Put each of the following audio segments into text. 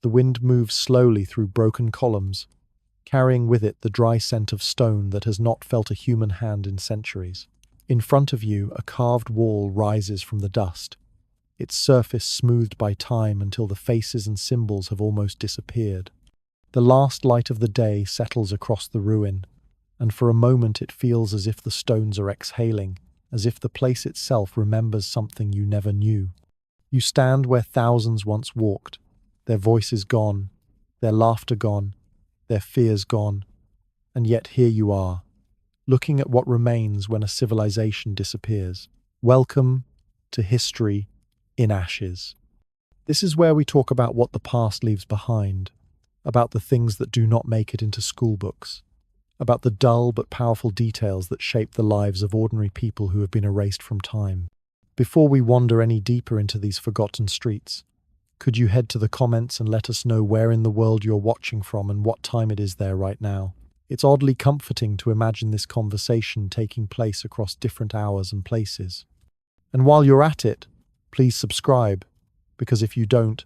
The wind moves slowly through broken columns, carrying with it the dry scent of stone that has not felt a human hand in centuries. In front of you, a carved wall rises from the dust, its surface smoothed by time until the faces and symbols have almost disappeared. The last light of the day settles across the ruin, and for a moment it feels as if the stones are exhaling, as if the place itself remembers something you never knew. You stand where thousands once walked, their voices gone, their laughter gone, their fears gone, and yet here you are, looking at what remains when a civilization disappears. Welcome to history in ashes. This is where we talk about what the past leaves behind, about the things that do not make it into school books, about the dull but powerful details that shape the lives of ordinary people who have been erased from time. Before we wander any deeper into these forgotten streets, could you head to the comments and let us know where in the world you're watching from and what time it is there right now? It's oddly comforting to imagine this conversation taking place across different hours and places. And while you're at it, please subscribe, because if you don't,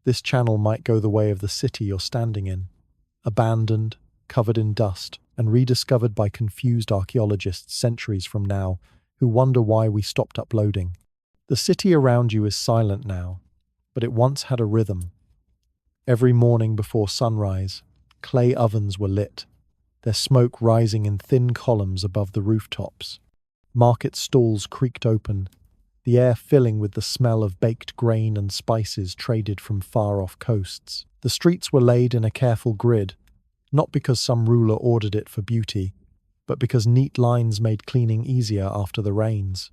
this channel might go the way of the city you're standing in, abandoned, covered in dust, and rediscovered by confused archaeologists centuries from now who wonder why we stopped uploading. The city around you is silent now, but it once had a rhythm. Every morning before sunrise, clay ovens were lit, their smoke rising in thin columns above the rooftops. Market stalls creaked open, the air filling with the smell of baked grain and spices traded from far-off coasts. The streets were laid in a careful grid, not because some ruler ordered it for beauty, but because neat lines made cleaning easier after the rains.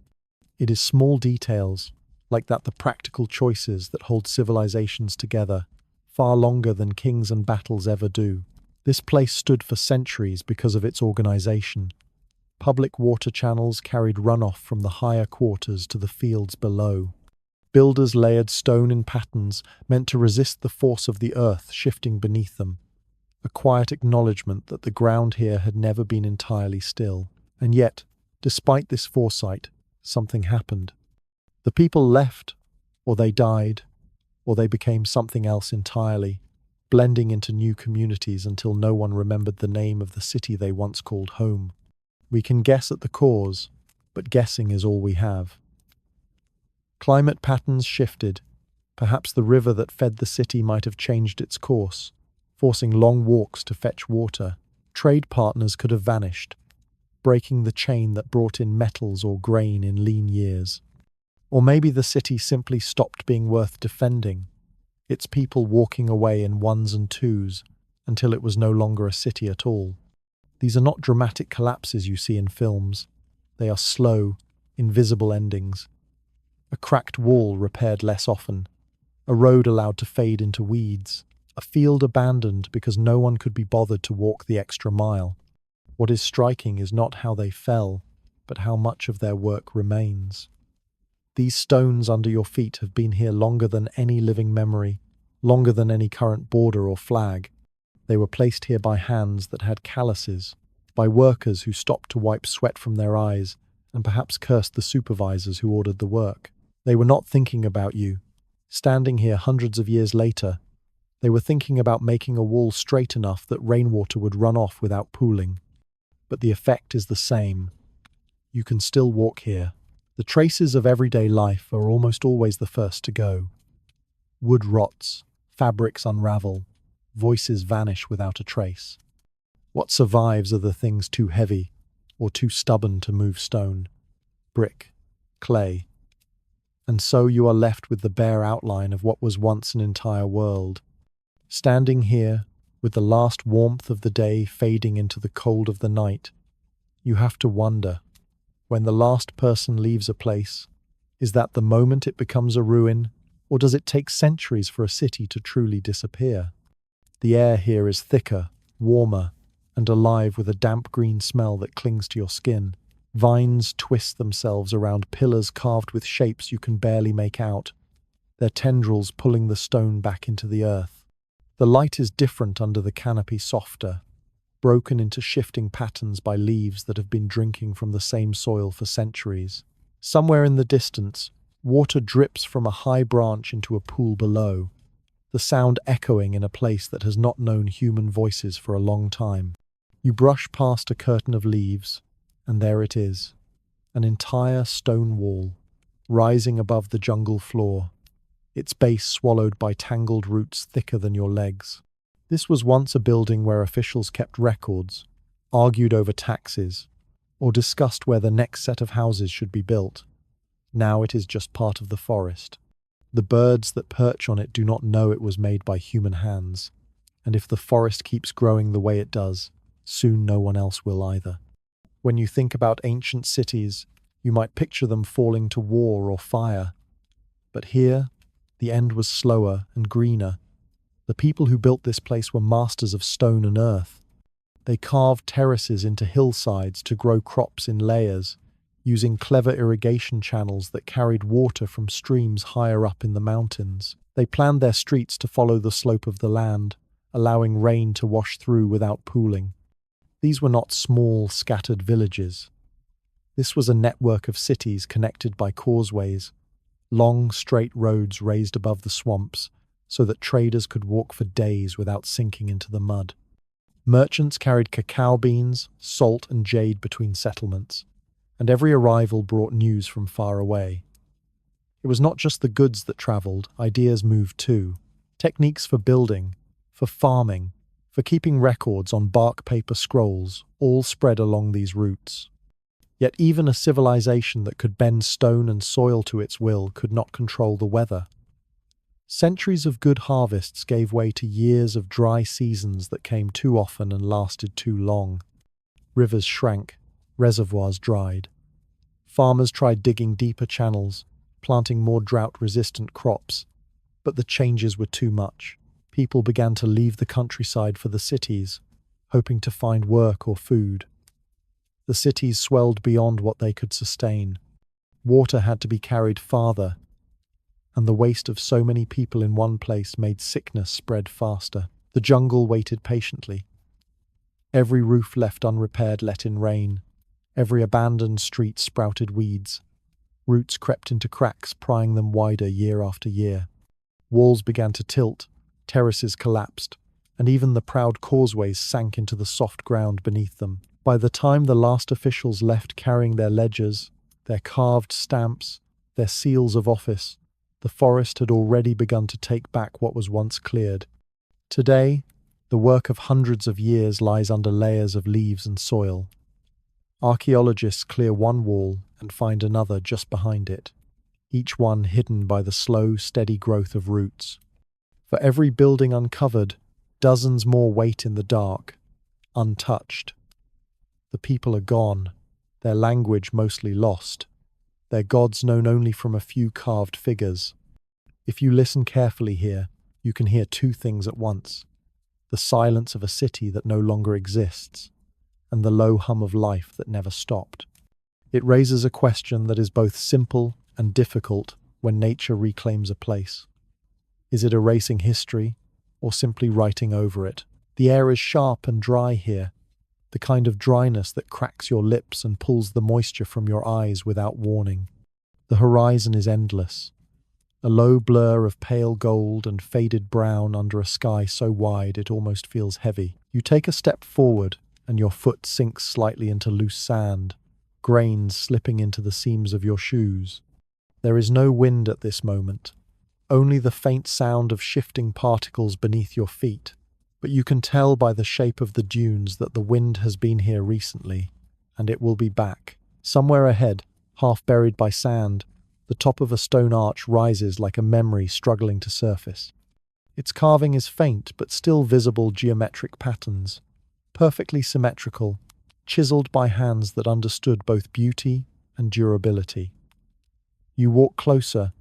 It is small details, like that, the practical choices that hold civilizations together, far longer than kings and battles ever do. This place stood for centuries because of its organization. Public water channels carried runoff from the higher quarters to the fields below. Builders layered stone in patterns meant to resist the force of the earth shifting beneath them, a quiet acknowledgement that the ground here had never been entirely still. And yet, despite this foresight, something happened. The people left, or they died, or they became something else entirely, blending into new communities until no one remembered the name of the city they once called home. We can guess at the cause, but guessing is all we have. Climate patterns shifted. Perhaps the river that fed the city might have changed its course, forcing long walks to fetch water. Trade partners could have vanished, breaking the chain that brought in metals or grain in lean years. Or maybe the city simply stopped being worth defending, its people walking away in ones and twos until it was no longer a city at all. These are not dramatic collapses you see in films. They are slow, invisible endings. A cracked wall repaired less often, a road allowed to fade into weeds, a field abandoned because no one could be bothered to walk the extra mile. What is striking is not how they fell, but how much of their work remains. These stones under your feet have been here longer than any living memory, longer than any current border or flag. They were placed here by hands that had calluses, by workers who stopped to wipe sweat from their eyes and perhaps cursed the supervisors who ordered the work. They were not thinking about you. Standing here hundreds of years later, they were thinking about making a wall straight enough that rainwater would run off without pooling. But the effect is the same. You can still walk here. The traces of everyday life are almost always the first to go. Wood rots, fabrics unravel, voices vanish without a trace. What survives are the things too heavy or too stubborn to move: stone, brick, clay. And so you are left with the bare outline of what was once an entire world. Standing here, with the last warmth of the day fading into the cold of the night, you have to wonder, when the last person leaves a place, is that the moment it becomes a ruin, or does it take centuries for a city to truly disappear? The air here is thicker, warmer, and alive with a damp green smell that clings to your skin. Vines twist themselves around pillars carved with shapes you can barely make out, their tendrils pulling the stone back into the earth. The light is different under the canopy, softer, broken into shifting patterns by leaves that have been drinking from the same soil for centuries. Somewhere in the distance, water drips from a high branch into a pool below, the sound echoing in a place that has not known human voices for a long time. You brush past a curtain of leaves, and there it is, an entire stone wall, rising above the jungle floor, its base swallowed by tangled roots thicker than your legs. This was once a building where officials kept records, argued over taxes, or discussed where the next set of houses should be built. Now it is just part of the forest. The birds that perch on it do not know it was made by human hands, and if the forest keeps growing the way it does, soon no one else will either. When you think about ancient cities, you might picture them falling to war or fire. But here, the end was slower and greener. The people who built this place were masters of stone and earth. They carved terraces into hillsides to grow crops in layers, using clever irrigation channels that carried water from streams higher up in the mountains. They planned their streets to follow the slope of the land, allowing rain to wash through without pooling. These were not small, scattered villages. This was a network of cities connected by causeways, long, straight roads raised above the swamps, so that traders could walk for days without sinking into the mud. Merchants carried cacao beans, salt, and jade between settlements, and every arrival brought news from far away. It was not just the goods that travelled, ideas moved too. Techniques for building, for farming, for keeping records on bark paper scrolls, all spread along these routes. Yet even a civilization that could bend stone and soil to its will could not control the weather. Centuries of good harvests gave way to years of dry seasons that came too often and lasted too long. Rivers shrank, reservoirs dried. Farmers tried digging deeper channels, planting more drought-resistant crops, but the changes were too much. People began to leave the countryside for the cities, hoping to find work or food. The cities swelled beyond what they could sustain. Water had to be carried farther, and the waste of so many people in one place made sickness spread faster. The jungle waited patiently. Every roof left unrepaired let in rain. Every abandoned street sprouted weeds. Roots crept into cracks, prying them wider year after year. Walls began to tilt, terraces collapsed, and even the proud causeways sank into the soft ground beneath them. By the time the last officials left carrying their ledgers, their carved stamps, their seals of office, the forest had already begun to take back what was once cleared. Today, the work of hundreds of years lies under layers of leaves and soil. Archaeologists clear one wall and find another just behind it, each one hidden by the slow, steady growth of roots. For every building uncovered, dozens more wait in the dark, untouched. The people are gone, their language mostly lost, their gods known only from a few carved figures. If you listen carefully here, you can hear two things at once: the silence of a city that no longer exists, and the low hum of life that never stopped. It raises a question that is both simple and difficult when nature reclaims a place. Is it erasing history, or simply writing over it? The air is sharp and dry here, the kind of dryness that cracks your lips and pulls the moisture from your eyes without warning. The horizon is endless, a low blur of pale gold and faded brown under a sky so wide it almost feels heavy. You take a step forward, and your foot sinks slightly into loose sand, grains slipping into the seams of your shoes. There is no wind at this moment, only the faint sound of shifting particles beneath your feet. But you can tell by the shape of the dunes that the wind has been here recently, and it will be back. Somewhere ahead, half buried by sand, the top of a stone arch rises like a memory struggling to surface. Its carving is faint but still visible geometric patterns, perfectly symmetrical, chiseled by hands that understood both beauty and durability. You walk closer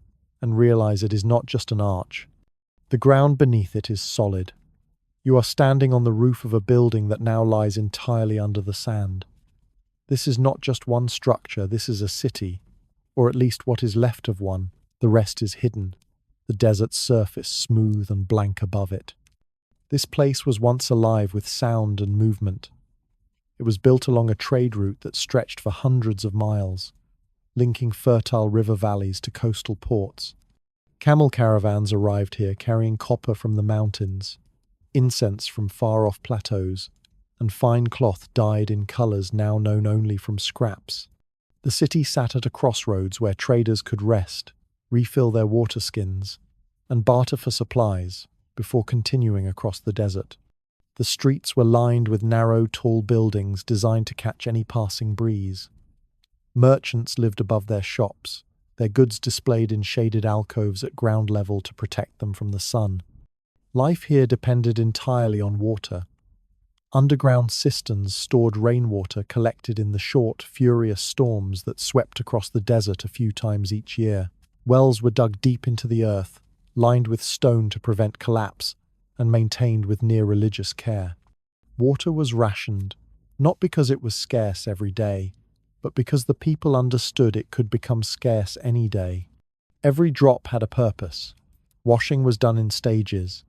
and realize it is not just an arch. The ground beneath it is solid. You are standing on the roof of a building that now lies entirely under the sand. This is not just one structure, this is a city, or at least what is left of one. The rest is hidden, the desert's surface smooth and blank above it. This place was once alive with sound and movement. It was built along a trade route that stretched for hundreds of miles, linking fertile river valleys to coastal ports. Camel caravans arrived here carrying copper from the mountains, incense from far-off plateaus, and fine cloth dyed in colours now known only from scraps. The city sat at a crossroads where traders could rest, refill their water skins, and barter for supplies before continuing across the desert. The streets were lined with narrow, tall buildings designed to catch any passing breeze. Merchants lived above their shops, their goods displayed in shaded alcoves at ground level to protect them from the sun. Life here depended entirely on water. Underground cisterns stored rainwater collected in the short, furious storms that swept across the desert a few times each year. Wells were dug deep into the earth, lined with stone to prevent collapse, and maintained with near-religious care. Water was rationed, not because it was scarce every day, but because the people understood it could become scarce any day. Every drop had a purpose. Washing was done in stages,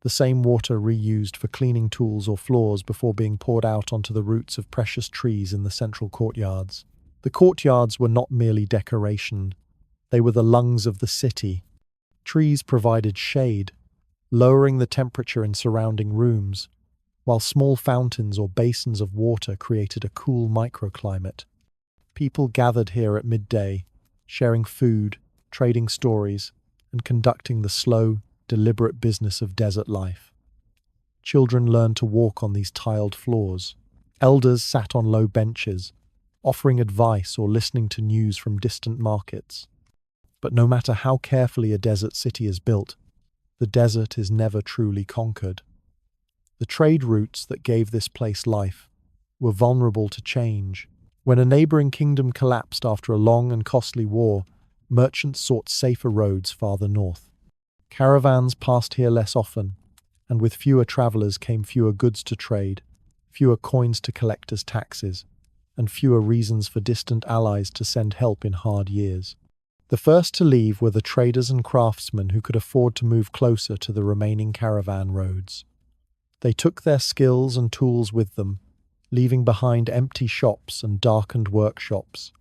the same water reused for cleaning tools or floors before being poured out onto the roots of precious trees in the central courtyards. The courtyards were not merely decoration, they were the lungs of the city. Trees provided shade, lowering the temperature in surrounding rooms, while small fountains or basins of water created a cool microclimate. People gathered here at midday, sharing food, trading stories, and conducting the slow, deliberate business of desert life. Children learned to walk on these tiled floors. Elders sat on low benches, offering advice or listening to news from distant markets. But no matter how carefully a desert city is built, the desert is never truly conquered. The trade routes that gave this place life were vulnerable to change. When a neighboring kingdom collapsed after a long and costly war, merchants sought safer roads farther north. Caravans passed here less often, and with fewer travelers came fewer goods to trade, fewer coins to collect as taxes, and fewer reasons for distant allies to send help in hard years. The first to leave were the traders and craftsmen who could afford to move closer to the remaining caravan roads. They took their skills and tools with them, leaving behind empty shops and darkened workshops.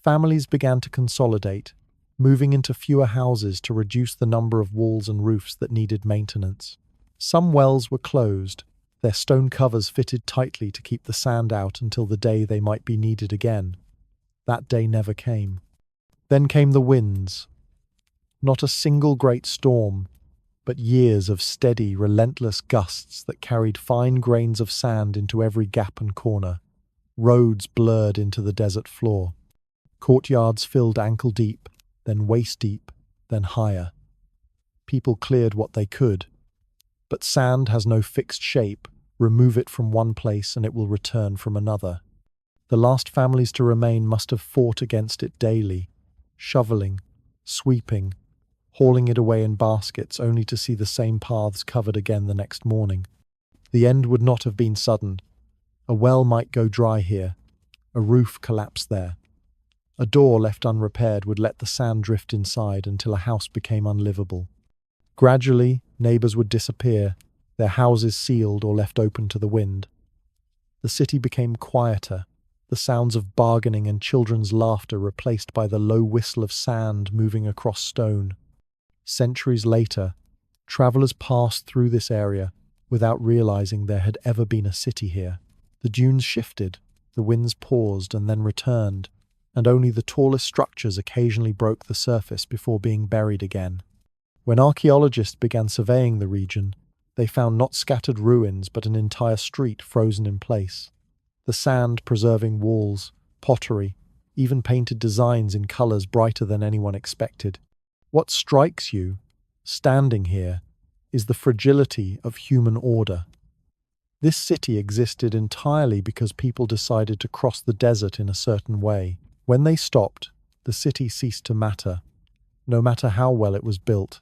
Families began to consolidate, moving into fewer houses to reduce the number of walls and roofs that needed maintenance. Some wells were closed, their stone covers fitted tightly to keep the sand out until the day they might be needed again. That day never came. Then came the winds. Not a single great storm, but years of steady, relentless gusts that carried fine grains of sand into every gap and corner. Roads blurred into the desert floor. Courtyards filled ankle-deep, then waist-deep, then higher. People cleared what they could. But sand has no fixed shape. Remove it from one place and it will return from another. The last families to remain must have fought against it daily, shoveling, sweeping, hauling it away in baskets only to see the same paths covered again the next morning. The end would not have been sudden. A well might go dry here, a roof collapse there. A door left unrepaired would let the sand drift inside until a house became unlivable. Gradually, neighbors would disappear, their houses sealed or left open to the wind. The city became quieter, the sounds of bargaining and children's laughter replaced by the low whistle of sand moving across stone. Centuries later, travelers passed through this area without realizing there had ever been a city here. The dunes shifted, the winds paused and then returned, and only the tallest structures occasionally broke the surface before being buried again. When archaeologists began surveying the region, they found not scattered ruins but an entire street frozen in place. The sand preserving walls, pottery, even painted designs in colors brighter than anyone expected. What strikes you, standing here, is the fragility of human order. This city existed entirely because people decided to cross the desert in a certain way. When they stopped, the city ceased to matter, no matter how well it was built.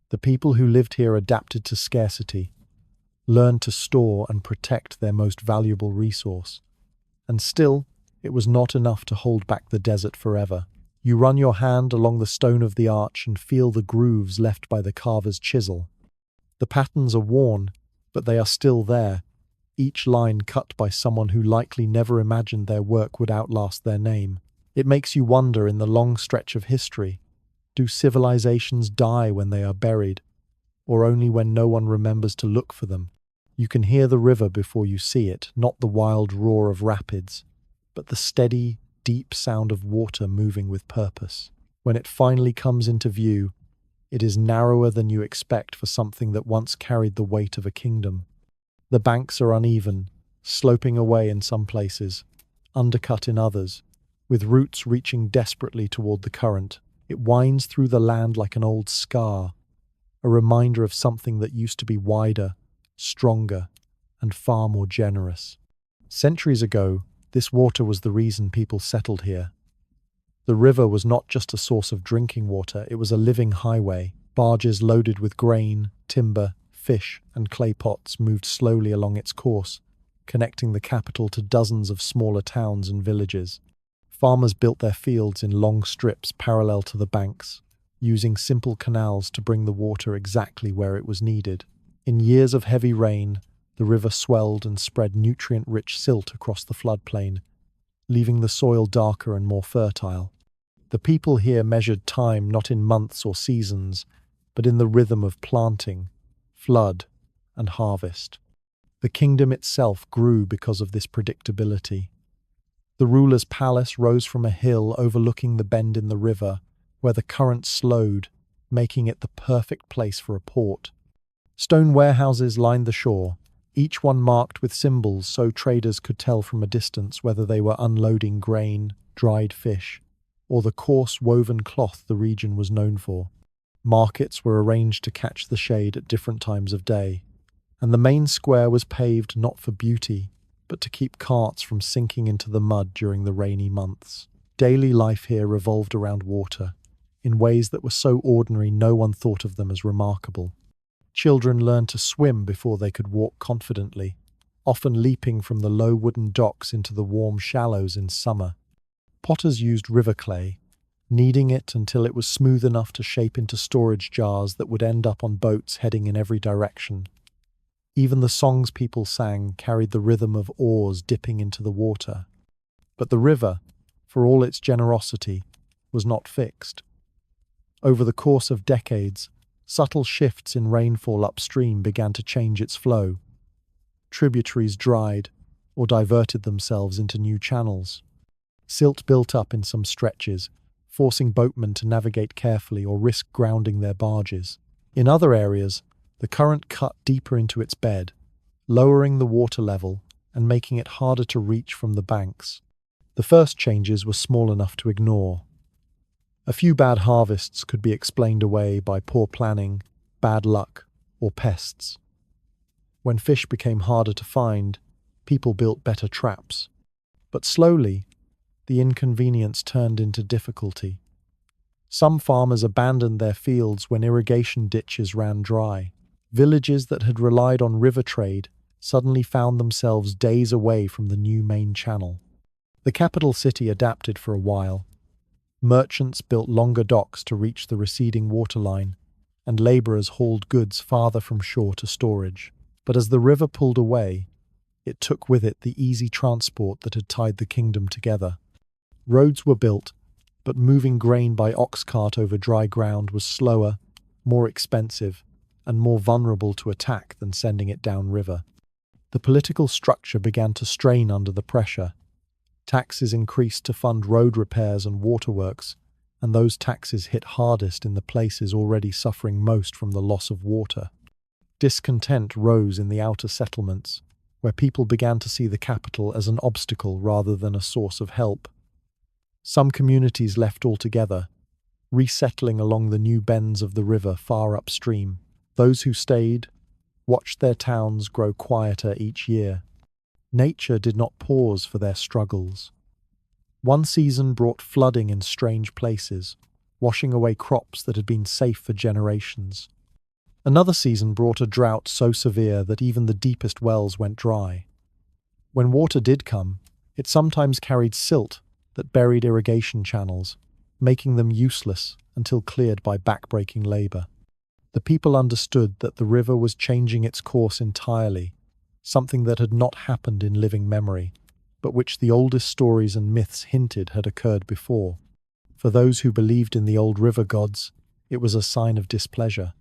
The people who lived here adapted to scarcity, learned to store and protect their most valuable resource. And still, it was not enough to hold back the desert forever. You run your hand along the stone of the arch and feel the grooves left by the carver's chisel. The patterns are worn, but they are still there, each line cut by someone who likely never imagined their work would outlast their name. It makes you wonder, in the long stretch of history, Do civilizations die when they are buried, or only when no one remembers to look for them? You can hear the river before you see it, not the wild roar of rapids, but the steady, deep sound of water moving with purpose. When it finally comes into view, it is narrower than you expect for something that once carried the weight of a kingdom. The banks are uneven, sloping away in some places, undercut in others, with roots reaching desperately toward the current. It winds through the land like an old scar, a reminder of something that used to be wider, stronger, and far more generous. Centuries ago, this water was the reason people settled here. The river was not just a source of drinking water, it was a living highway. Barges loaded with grain, timber, fish, and clay pots moved slowly along its course, connecting the capital to dozens of smaller towns and villages. Farmers built their fields in long strips parallel to the banks, using simple canals to bring the water exactly where it was needed. In years of heavy rain, the river swelled and spread nutrient-rich silt across the floodplain, leaving the soil darker and more fertile. The people here measured time not in months or seasons, but in the rhythm of planting, flood, and harvest. The kingdom itself grew because of this predictability. The ruler's palace rose from a hill overlooking the bend in the river, where the current slowed, making it the perfect place for a port. Stone warehouses lined the shore, each one marked with symbols so traders could tell from a distance whether they were unloading grain, dried fish, or the coarse woven cloth the region was known for. Markets were arranged to catch the shade at different times of day, and the main square was paved not for beauty, but to keep carts from sinking into the mud during the rainy months. Daily life here revolved around water, in ways that were so ordinary no one thought of them as remarkable. Children learned to swim before they could walk confidently, often leaping from the low wooden docks into the warm shallows in summer. Potters used river clay, kneading it until it was smooth enough to shape into storage jars that would end up on boats heading in every direction. Even the songs people sang carried the rhythm of oars dipping into the water. But the river, for all its generosity, was not fixed. Over the course of decades, subtle shifts in rainfall upstream began to change its flow. Tributaries dried or diverted themselves into new channels. Silt built up in some stretches, forcing boatmen to navigate carefully or risk grounding their barges. In other areas, the current cut deeper into its bed, lowering the water level and making it harder to reach from the banks. The first changes were small enough to ignore. A few bad harvests could be explained away by poor planning, bad luck, or pests. When fish became harder to find, people built better traps. But slowly, the inconvenience turned into difficulty. Some farmers abandoned their fields when irrigation ditches ran dry. Villages that had relied on river trade suddenly found themselves days away from the new main channel. The capital city adapted for a while. Merchants built longer docks to reach the receding waterline, and labourers hauled goods farther from shore to storage. But as the river pulled away, it took with it the easy transport that had tied the kingdom together. Roads were built, but moving grain by ox cart over dry ground was slower, more expensive, and more vulnerable to attack than sending it downriver. The political structure began to strain under the pressure. Taxes increased to fund road repairs and waterworks, and those taxes hit hardest in the places already suffering most from the loss of water. Discontent rose in the outer settlements, where people began to see the capital as an obstacle rather than a source of help. Some communities left altogether, resettling along the new bends of the river far upstream. Those who stayed watched their towns grow quieter each year. Nature did not pause for their struggles. One season brought flooding in strange places, washing away crops that had been safe for generations. Another season brought a drought so severe that even the deepest wells went dry. When water did come, it sometimes carried silt that buried irrigation channels, making them useless until cleared by backbreaking labour. The people understood that the river was changing its course entirely, something that had not happened in living memory, but which the oldest stories and myths hinted had occurred before. For those who believed in the old river gods, it was a sign of displeasure.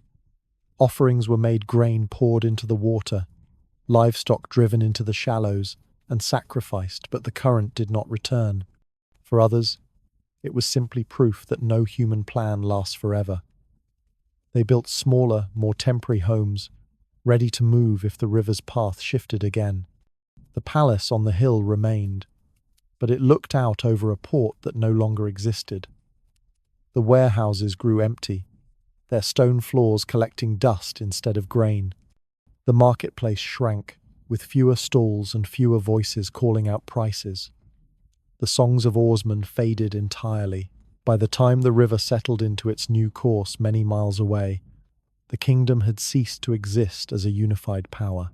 Offerings were made, grain poured into the water, livestock driven into the shallows and sacrificed, but the current did not return. For others, it was simply proof that no human plan lasts forever. They built smaller, more temporary homes, ready to move if the river's path shifted again. The palace on the hill remained, but it looked out over a port that no longer existed. The warehouses grew empty, their stone floors collecting dust instead of grain. The marketplace shrank, with fewer stalls and fewer voices calling out prices. The songs of oarsmen faded entirely. By the time the river settled into its new course many miles away, the kingdom had ceased to exist as a unified power.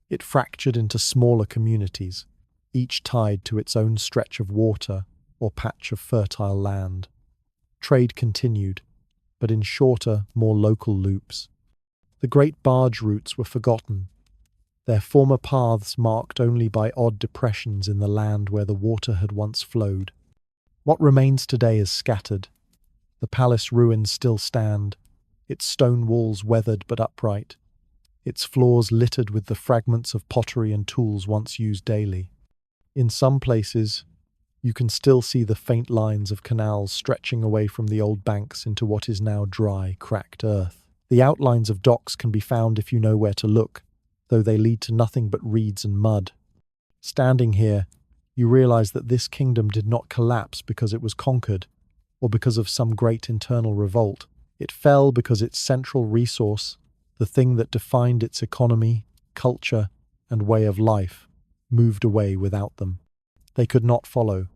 It fractured into smaller communities, each tied to its own stretch of water or patch of fertile land. Trade continued, but in shorter, more local loops. The great barge routes were forgotten, their former paths marked only by odd depressions in the land where the water had once flowed. What remains today is scattered. The palace ruins still stand, its stone walls weathered but upright, its floors littered with the fragments of pottery and tools once used daily. In some places, you can still see the faint lines of canals stretching away from the old banks into what is now dry, cracked earth. The outlines of docks can be found if you know where to look, though they lead to nothing but reeds and mud. Standing here, you realize that this kingdom did not collapse because it was conquered, or because of some great internal revolt. It fell because its central resource, the thing that defined its economy, culture, and way of life, moved away without them. They could not follow,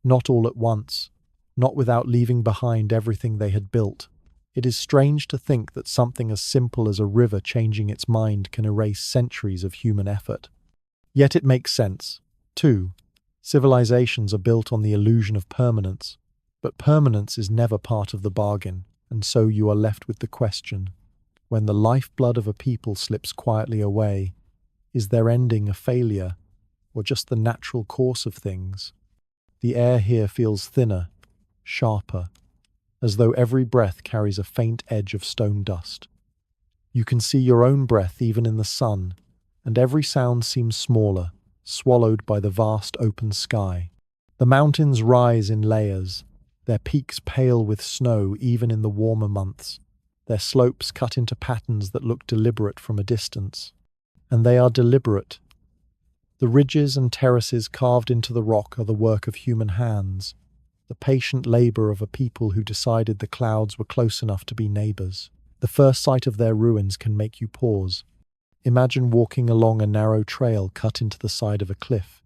not all at once, not without leaving behind everything they had built. It is strange to think that something as simple as a river changing its mind can erase centuries of human effort. Yet it makes sense, too. Civilizations are built on the illusion of permanence, but permanence is never part of the bargain, and so you are left with the question, when the lifeblood of a people slips quietly away, is their ending a failure, or just the natural course of things? The air here feels thinner, sharper, as though every breath carries a faint edge of stone dust. You can see your own breath even in the sun, and every sound seems smaller, swallowed by the vast open sky. The mountains rise in layers, their peaks pale with snow even in the warmer months, their slopes cut into patterns that look deliberate from a distance. And they are deliberate. The ridges and terraces carved into the rock are the work of human hands, the patient labor of a people who decided the clouds were close enough to be neighbors. The first sight of their ruins can make you pause. Imagine walking along a narrow trail cut into the side of a cliff,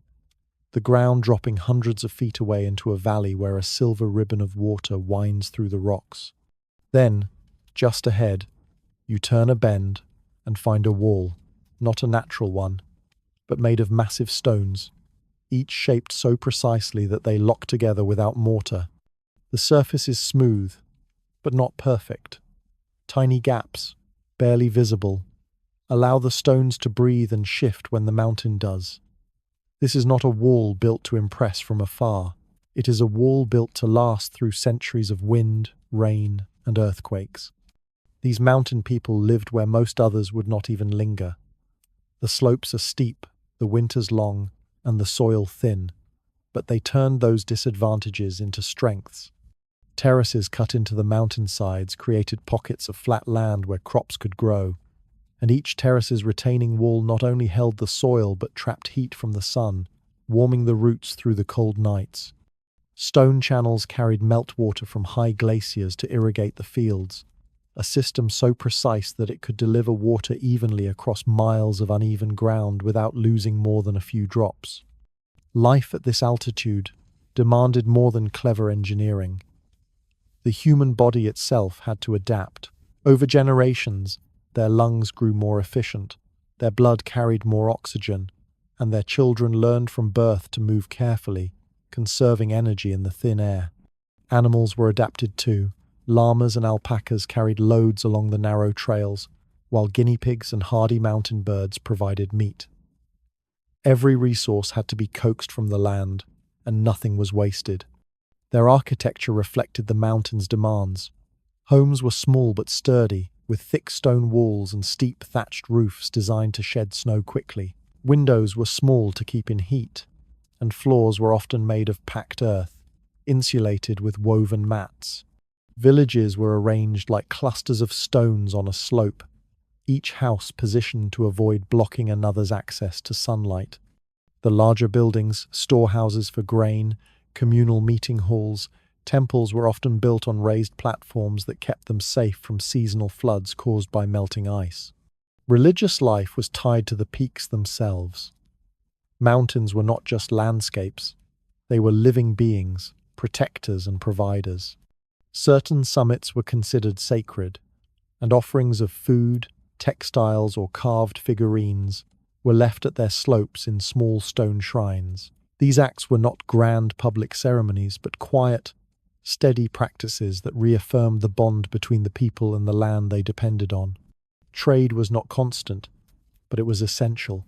the ground dropping hundreds of feet away into a valley where a silver ribbon of water winds through the rocks. Then, just ahead, you turn a bend and find a wall, not a natural one, but made of massive stones, each shaped so precisely that they lock together without mortar. The surface is smooth, but not perfect. Tiny gaps, barely visible, allow the stones to breathe and shift when the mountain does. This is not a wall built to impress from afar. It is a wall built to last through centuries of wind, rain, and earthquakes. These mountain people lived where most others would not even linger. The slopes are steep, the winters long, and the soil thin, but they turned those disadvantages into strengths. Terraces cut into the mountainsides created pockets of flat land where crops could grow, and each terrace's retaining wall not only held the soil but trapped heat from the sun, warming the roots through the cold nights. Stone channels carried meltwater from high glaciers to irrigate the fields, a system so precise that it could deliver water evenly across miles of uneven ground without losing more than a few drops. Life at this altitude demanded more than clever engineering. The human body itself had to adapt. Over generations, their lungs grew more efficient, their blood carried more oxygen, and their children learned from birth to move carefully, conserving energy in the thin air. Animals were adapted too. Llamas and alpacas carried loads along the narrow trails, while guinea pigs and hardy mountain birds provided meat. Every resource had to be coaxed from the land, and nothing was wasted. Their architecture reflected the mountains' demands. Homes were small but sturdy, with thick stone walls and steep thatched roofs designed to shed snow quickly. Windows were small to keep in heat, and floors were often made of packed earth, insulated with woven mats. Villages were arranged like clusters of stones on a slope, each house positioned to avoid blocking another's access to sunlight. The larger buildings, storehouses for grain, communal meeting halls, temples were often built on raised platforms that kept them safe from seasonal floods caused by melting ice. Religious life was tied to the peaks themselves. Mountains were not just landscapes, they were living beings, protectors and providers. Certain summits were considered sacred, and offerings of food, textiles or carved figurines were left at their slopes in small stone shrines. These acts were not grand public ceremonies, but quiet, steady practices that reaffirmed the bond between the people and the land they depended on. Trade was not constant, but it was essential.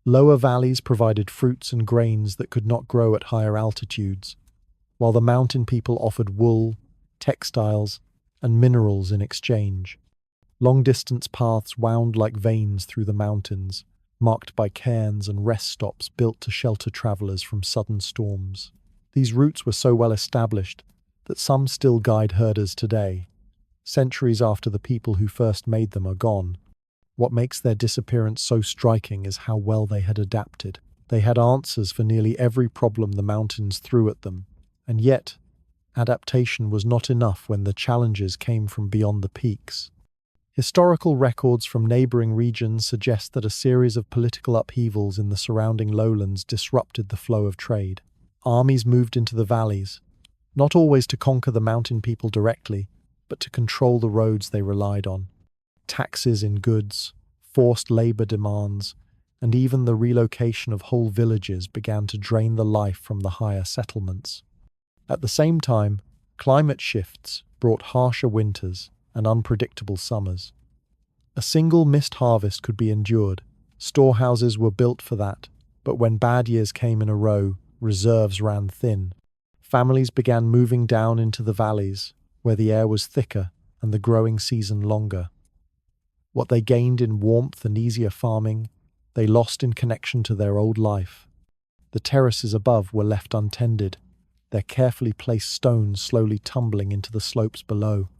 Lower valleys provided fruits and grains that could not grow at higher altitudes, while the mountain people offered wool, textiles, and minerals in exchange. Long-distance paths wound like veins through the mountains, marked by cairns and rest stops built to shelter travelers from sudden storms. These routes were so well established that some still guide herders today, centuries after the people who first made them are gone. What makes their disappearance so striking is how well they had adapted. They had answers for nearly every problem the mountains threw at them, and yet, adaptation was not enough when the challenges came from beyond the peaks. Historical records from neighboring regions suggest that a series of political upheavals in the surrounding lowlands disrupted the flow of trade. Armies moved into the valleys, not always to conquer the mountain people directly, but to control the roads they relied on. Taxes in goods, forced labor demands, and even the relocation of whole villages began to drain the life from the higher settlements. At the same time, climate shifts brought harsher winters and unpredictable summers. A single missed harvest could be endured. Storehouses were built for that, but when bad years came in a row, reserves ran thin. Families began moving down into the valleys, where the air was thicker and the growing season longer. What they gained in warmth and easier farming, they lost in connection to their old life. The terraces above were left untended, their carefully placed stones slowly tumbling into the slopes below.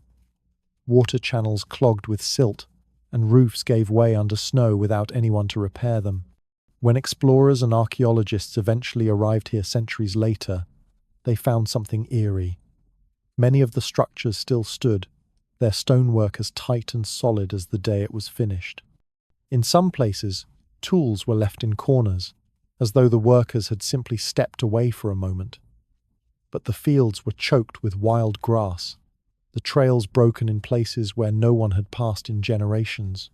Water channels clogged with silt, and roofs gave way under snow without anyone to repair them. When explorers and archaeologists eventually arrived here centuries later, they found something eerie. Many of the structures still stood, their stonework as tight and solid as the day it was finished. In some places, tools were left in corners, as though the workers had simply stepped away for a moment. But the fields were choked with wild grass, the trails broken in places where no one had passed in generations.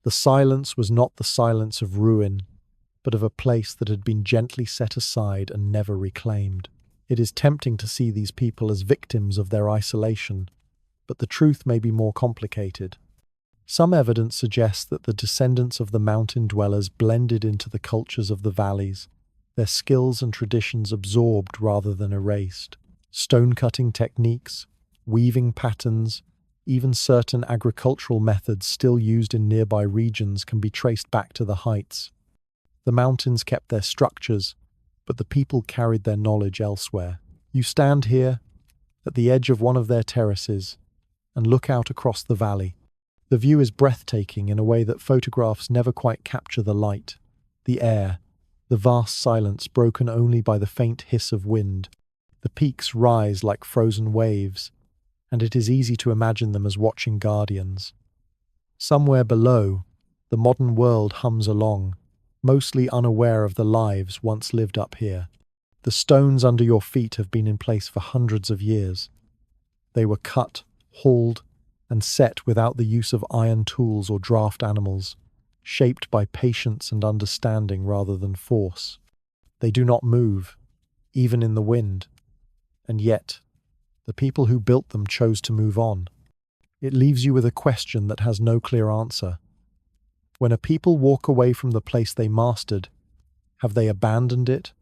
The silence was not the silence of ruin, but of a place that had been gently set aside and never reclaimed. It is tempting to see these people as victims of their isolation, but the truth may be more complicated. Some evidence suggests that the descendants of the mountain dwellers blended into the cultures of the valleys, their skills and traditions absorbed rather than erased. Stone-cutting techniques, weaving patterns, even certain agricultural methods still used in nearby regions can be traced back to the heights. The mountains kept their structures, but the people carried their knowledge elsewhere. You stand here, at the edge of one of their terraces, and look out across the valley. The view is breathtaking in a way that photographs never quite capture: the light, the air, the vast silence broken only by the faint hiss of wind. The peaks rise like frozen waves, and it is easy to imagine them as watching guardians. Somewhere below, the modern world hums along, mostly unaware of the lives once lived up here. The stones under your feet have been in place for hundreds of years. They were cut, hauled, and set without the use of iron tools or draft animals, shaped by patience and understanding rather than force. They do not move, even in the wind, and yet, the people who built them chose to move on. It leaves you with a question that has no clear answer. When a people walk away from the place they mastered, have they abandoned it?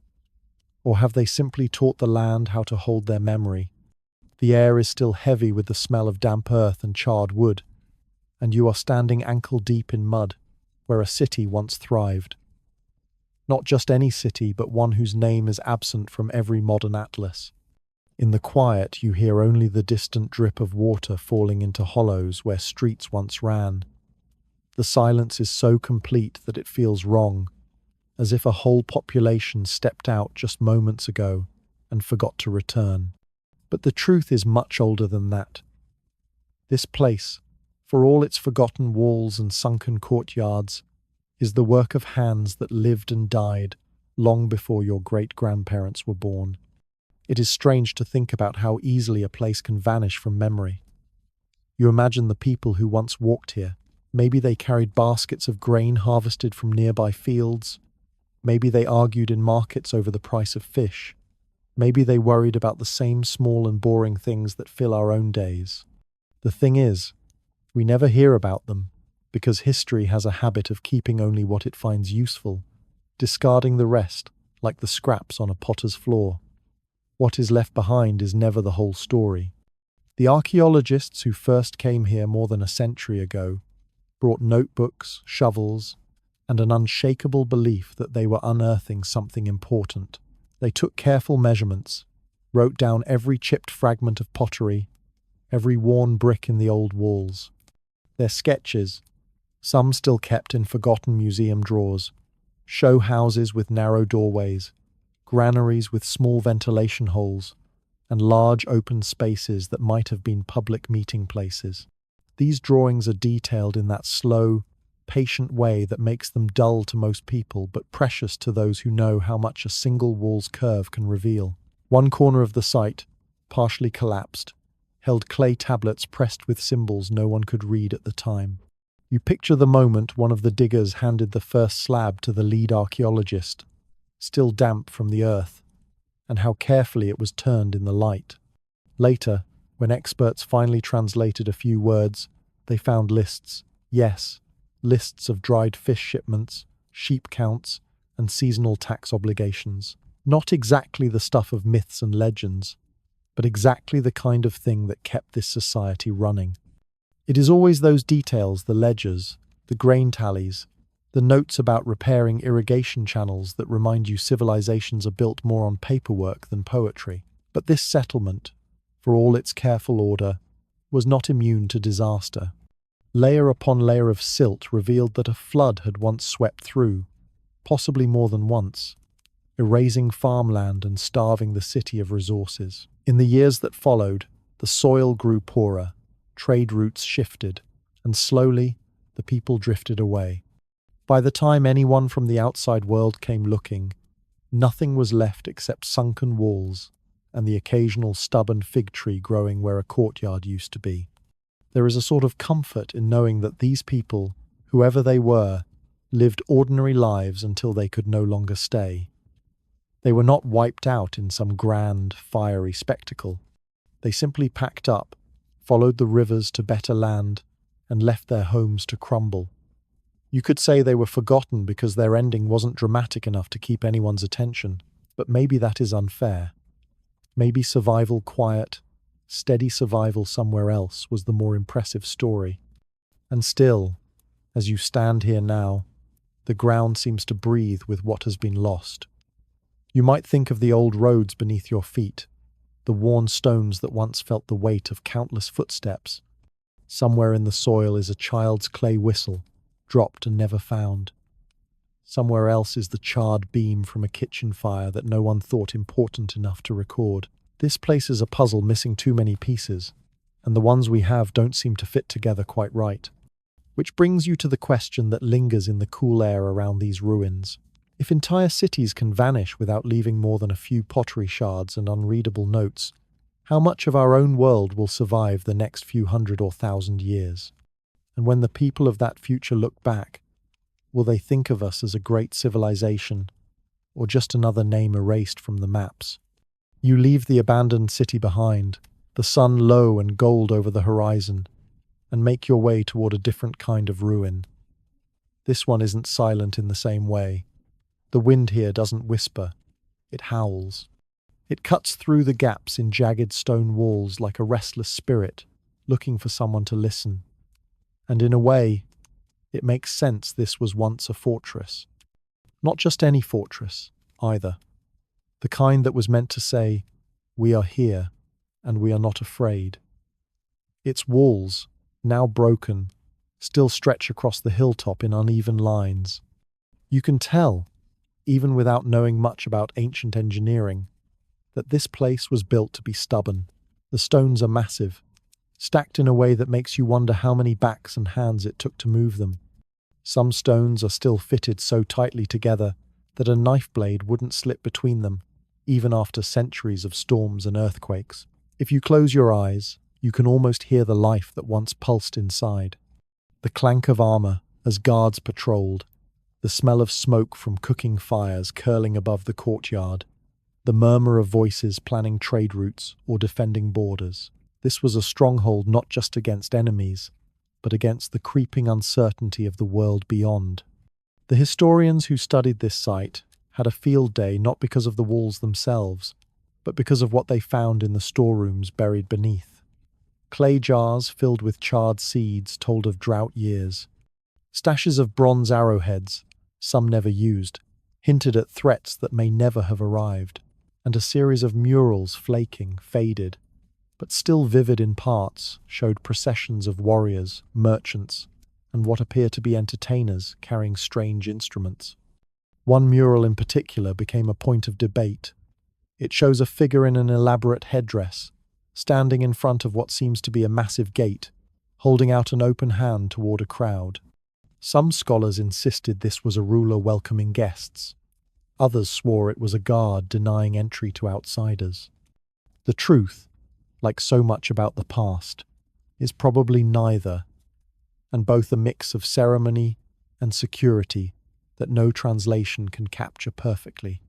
Or have they simply taught the land how to hold their memory? The air is still heavy with the smell of damp earth and charred wood, and you are standing ankle-deep in mud, where a city once thrived. Not just any city, but one whose name is absent from every modern atlas. In the quiet, you hear only the distant drip of water falling into hollows where streets once ran. The silence is so complete that it feels wrong, as if a whole population stepped out just moments ago and forgot to return. But the truth is much older than that. This place, for all its forgotten walls and sunken courtyards, is the work of hands that lived and died long before your great-grandparents were born. It is strange to think about how easily a place can vanish from memory. You imagine the people who once walked here. Maybe they carried baskets of grain harvested from nearby fields. Maybe they argued in markets over the price of fish. Maybe they worried about the same small and boring things that fill our own days. The thing is, we never hear about them, because history has a habit of keeping only what it finds useful, discarding the rest, like the scraps on a potter's floor. What is left behind is never the whole story. The archaeologists who first came here more than a century ago brought notebooks, shovels, and an unshakable belief that they were unearthing something important. They took careful measurements, wrote down every chipped fragment of pottery, every worn brick in the old walls. Their sketches, some still kept in forgotten museum drawers, show houses with narrow doorways, granaries with small ventilation holes, and large open spaces that might have been public meeting places. These drawings are detailed in that slow, patient way that makes them dull to most people but precious to those who know how much a single wall's curve can reveal. One corner of the site, partially collapsed, held clay tablets pressed with symbols no one could read at the time. You picture the moment one of the diggers handed the first slab to the lead archaeologist, still damp from the earth, and how carefully it was turned in the light. Later, when experts finally translated a few words, they found lists. Yes, lists of dried fish shipments, sheep counts, and seasonal tax obligations. Not exactly the stuff of myths and legends, but exactly the kind of thing that kept this society running. It is always those details, the ledgers, the grain tallies, the notes about repairing irrigation channels that remind you civilizations are built more on paperwork than poetry. But this settlement, for all its careful order, was not immune to disaster. Layer upon layer of silt revealed that a flood had once swept through, possibly more than once, erasing farmland and starving the city of resources. In the years that followed, the soil grew poorer, trade routes shifted, and slowly the people drifted away. By the time anyone from the outside world came looking, nothing was left except sunken walls and the occasional stubborn fig tree growing where a courtyard used to be. There is a sort of comfort in knowing that these people, whoever they were, lived ordinary lives until they could no longer stay. They were not wiped out in some grand, fiery spectacle. They simply packed up, followed the rivers to better land, and left their homes to crumble. You could say they were forgotten because their ending wasn't dramatic enough to keep anyone's attention, but maybe that is unfair. Maybe survival quiet, steady survival somewhere else was the more impressive story. And still, as you stand here now, the ground seems to breathe with what has been lost. You might think of the old roads beneath your feet, the worn stones that once felt the weight of countless footsteps. Somewhere in the soil is a child's clay whistle, dropped and never found. Somewhere else is the charred beam from a kitchen fire that no one thought important enough to record. This place is a puzzle missing too many pieces, and the ones we have don't seem to fit together quite right. Which brings you to the question that lingers in the cool air around these ruins. If entire cities can vanish without leaving more than a few pottery shards and unreadable notes, how much of our own world will survive the next few hundred or thousand years? And when the people of that future look back, will they think of us as a great civilization, or just another name erased from the maps? You leave the abandoned city behind, the sun low and gold over the horizon, and make your way toward a different kind of ruin. This one isn't silent in the same way. The wind here doesn't whisper. It howls. It cuts through the gaps in jagged stone walls like a restless spirit, looking for someone to listen. And in a way, it makes sense this was once a fortress. Not just any fortress, either. The kind that was meant to say, "We are here, and we are not afraid." Its walls, now broken, still stretch across the hilltop in uneven lines. You can tell, even without knowing much about ancient engineering, that this place was built to be stubborn. The stones are massive, stacked in a way that makes you wonder how many backs and hands it took to move them. Some stones are still fitted so tightly together that a knife blade wouldn't slip between them, even after centuries of storms and earthquakes. If you close your eyes, you can almost hear the life that once pulsed inside. The clank of armor as guards patrolled, the smell of smoke from cooking fires curling above the courtyard, the murmur of voices planning trade routes or defending borders. This was a stronghold not just against enemies, but against the creeping uncertainty of the world beyond. The historians who studied this site had a field day not because of the walls themselves, but because of what they found in the storerooms buried beneath. Clay jars filled with charred seeds told of drought years. Stashes of bronze arrowheads, some never used, hinted at threats that may never have arrived. And a series of murals flaking, faded, but still vivid in parts, showed processions of warriors, merchants, and what appear to be entertainers carrying strange instruments. One mural in particular became a point of debate. It shows a figure in an elaborate headdress, standing in front of what seems to be a massive gate, holding out an open hand toward a crowd. Some scholars insisted this was a ruler welcoming guests. Others swore it was a guard denying entry to outsiders. The truth, like so much about the past, is probably neither, and both a mix of ceremony and security that no translation can capture perfectly.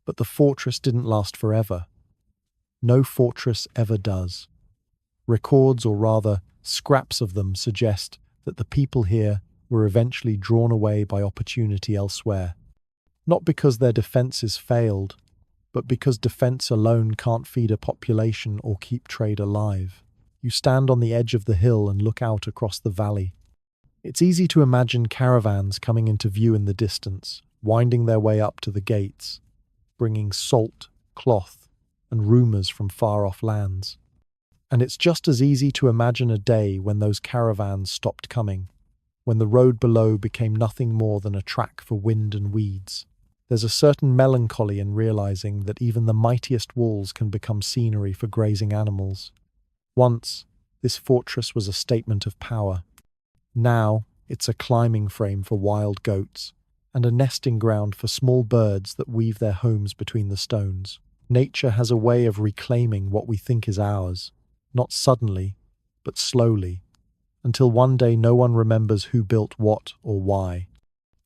But the fortress didn't last forever. No fortress ever does. Records, or rather scraps of them, suggest that the people here were eventually drawn away by opportunity elsewhere. Not because their defenses failed, but because defense alone can't feed a population or keep trade alive. You stand on the edge of the hill and look out across the valley. It's easy to imagine caravans coming into view in the distance, winding their way up to the gates, bringing salt, cloth, and rumors from far-off lands. And it's just as easy to imagine a day when those caravans stopped coming, when the road below became nothing more than a track for wind and weeds. There's a certain melancholy in realizing that even the mightiest walls can become scenery for grazing animals. Once, this fortress was a statement of power. Now, it's a climbing frame for wild goats and a nesting ground for small birds that weave their homes between the stones. Nature has a way of reclaiming what we think is ours, not suddenly, but slowly, until one day no one remembers who built what or why.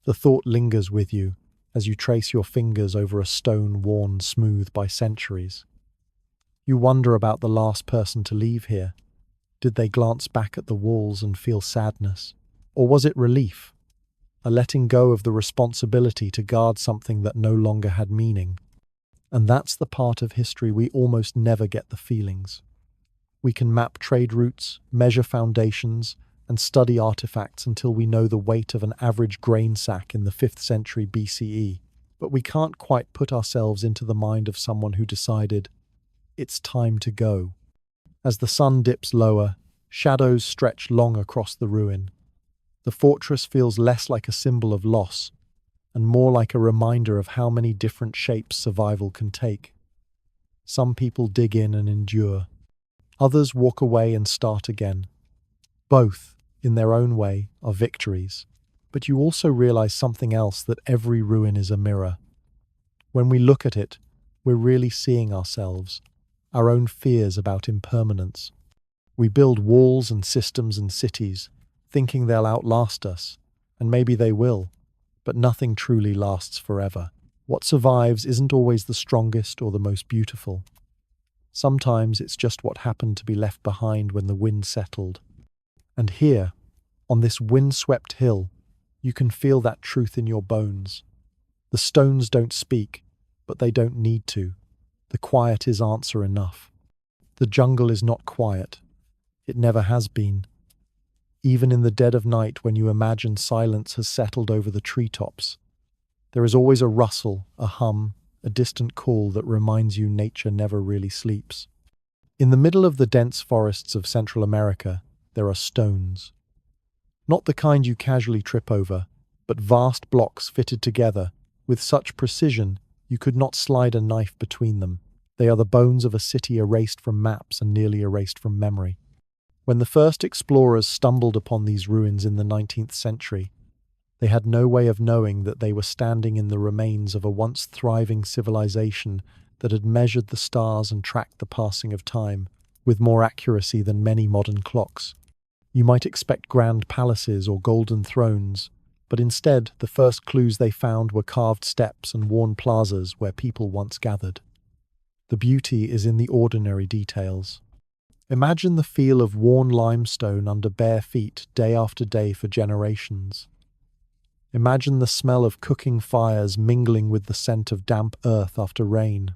The thought lingers with you as you trace your fingers over a stone worn smooth by centuries. You wonder about the last person to leave here. Did they glance back at the walls and feel sadness? Or was it relief? A letting go of the responsibility to guard something that no longer had meaning. And that's the part of history we almost never get the feelings. We can map trade routes, measure foundations, and study artifacts until we know the weight of an average grain sack in the 5th century BCE, but we can't quite put ourselves into the mind of someone who decided, it's time to go. As the sun dips lower, shadows stretch long across the ruin. The fortress feels less like a symbol of loss, and more like a reminder of how many different shapes survival can take. Some people dig in and endure. Others walk away and start again. Both, in their own way, are victories. But you also realize something else, that every ruin is a mirror. When we look at it, we're really seeing ourselves, our own fears about impermanence. We build walls and systems and cities, thinking they'll outlast us, and maybe they will, but nothing truly lasts forever. What survives isn't always the strongest or the most beautiful. Sometimes it's just what happened to be left behind when the wind settled. And here, on this wind-swept hill, you can feel that truth in your bones. The stones don't speak, but they don't need to. The quiet is answer enough. The jungle is not quiet. It never has been. Even in the dead of night, when you imagine silence has settled over the treetops, there is always a rustle, a hum, a distant call that reminds you nature never really sleeps. In the middle of the dense forests of Central America, there are stones. Not the kind you casually trip over, but vast blocks fitted together with such precision you could not slide a knife between them. They are the bones of a city erased from maps and nearly erased from memory. When the first explorers stumbled upon these ruins in the 19th century, they had no way of knowing that they were standing in the remains of a once thriving civilization that had measured the stars and tracked the passing of time with more accuracy than many modern clocks. You might expect grand palaces or golden thrones, but instead the first clues they found were carved steps and worn plazas where people once gathered. The beauty is in the ordinary details. Imagine the feel of worn limestone under bare feet day after day for generations. Imagine the smell of cooking fires mingling with the scent of damp earth after rain.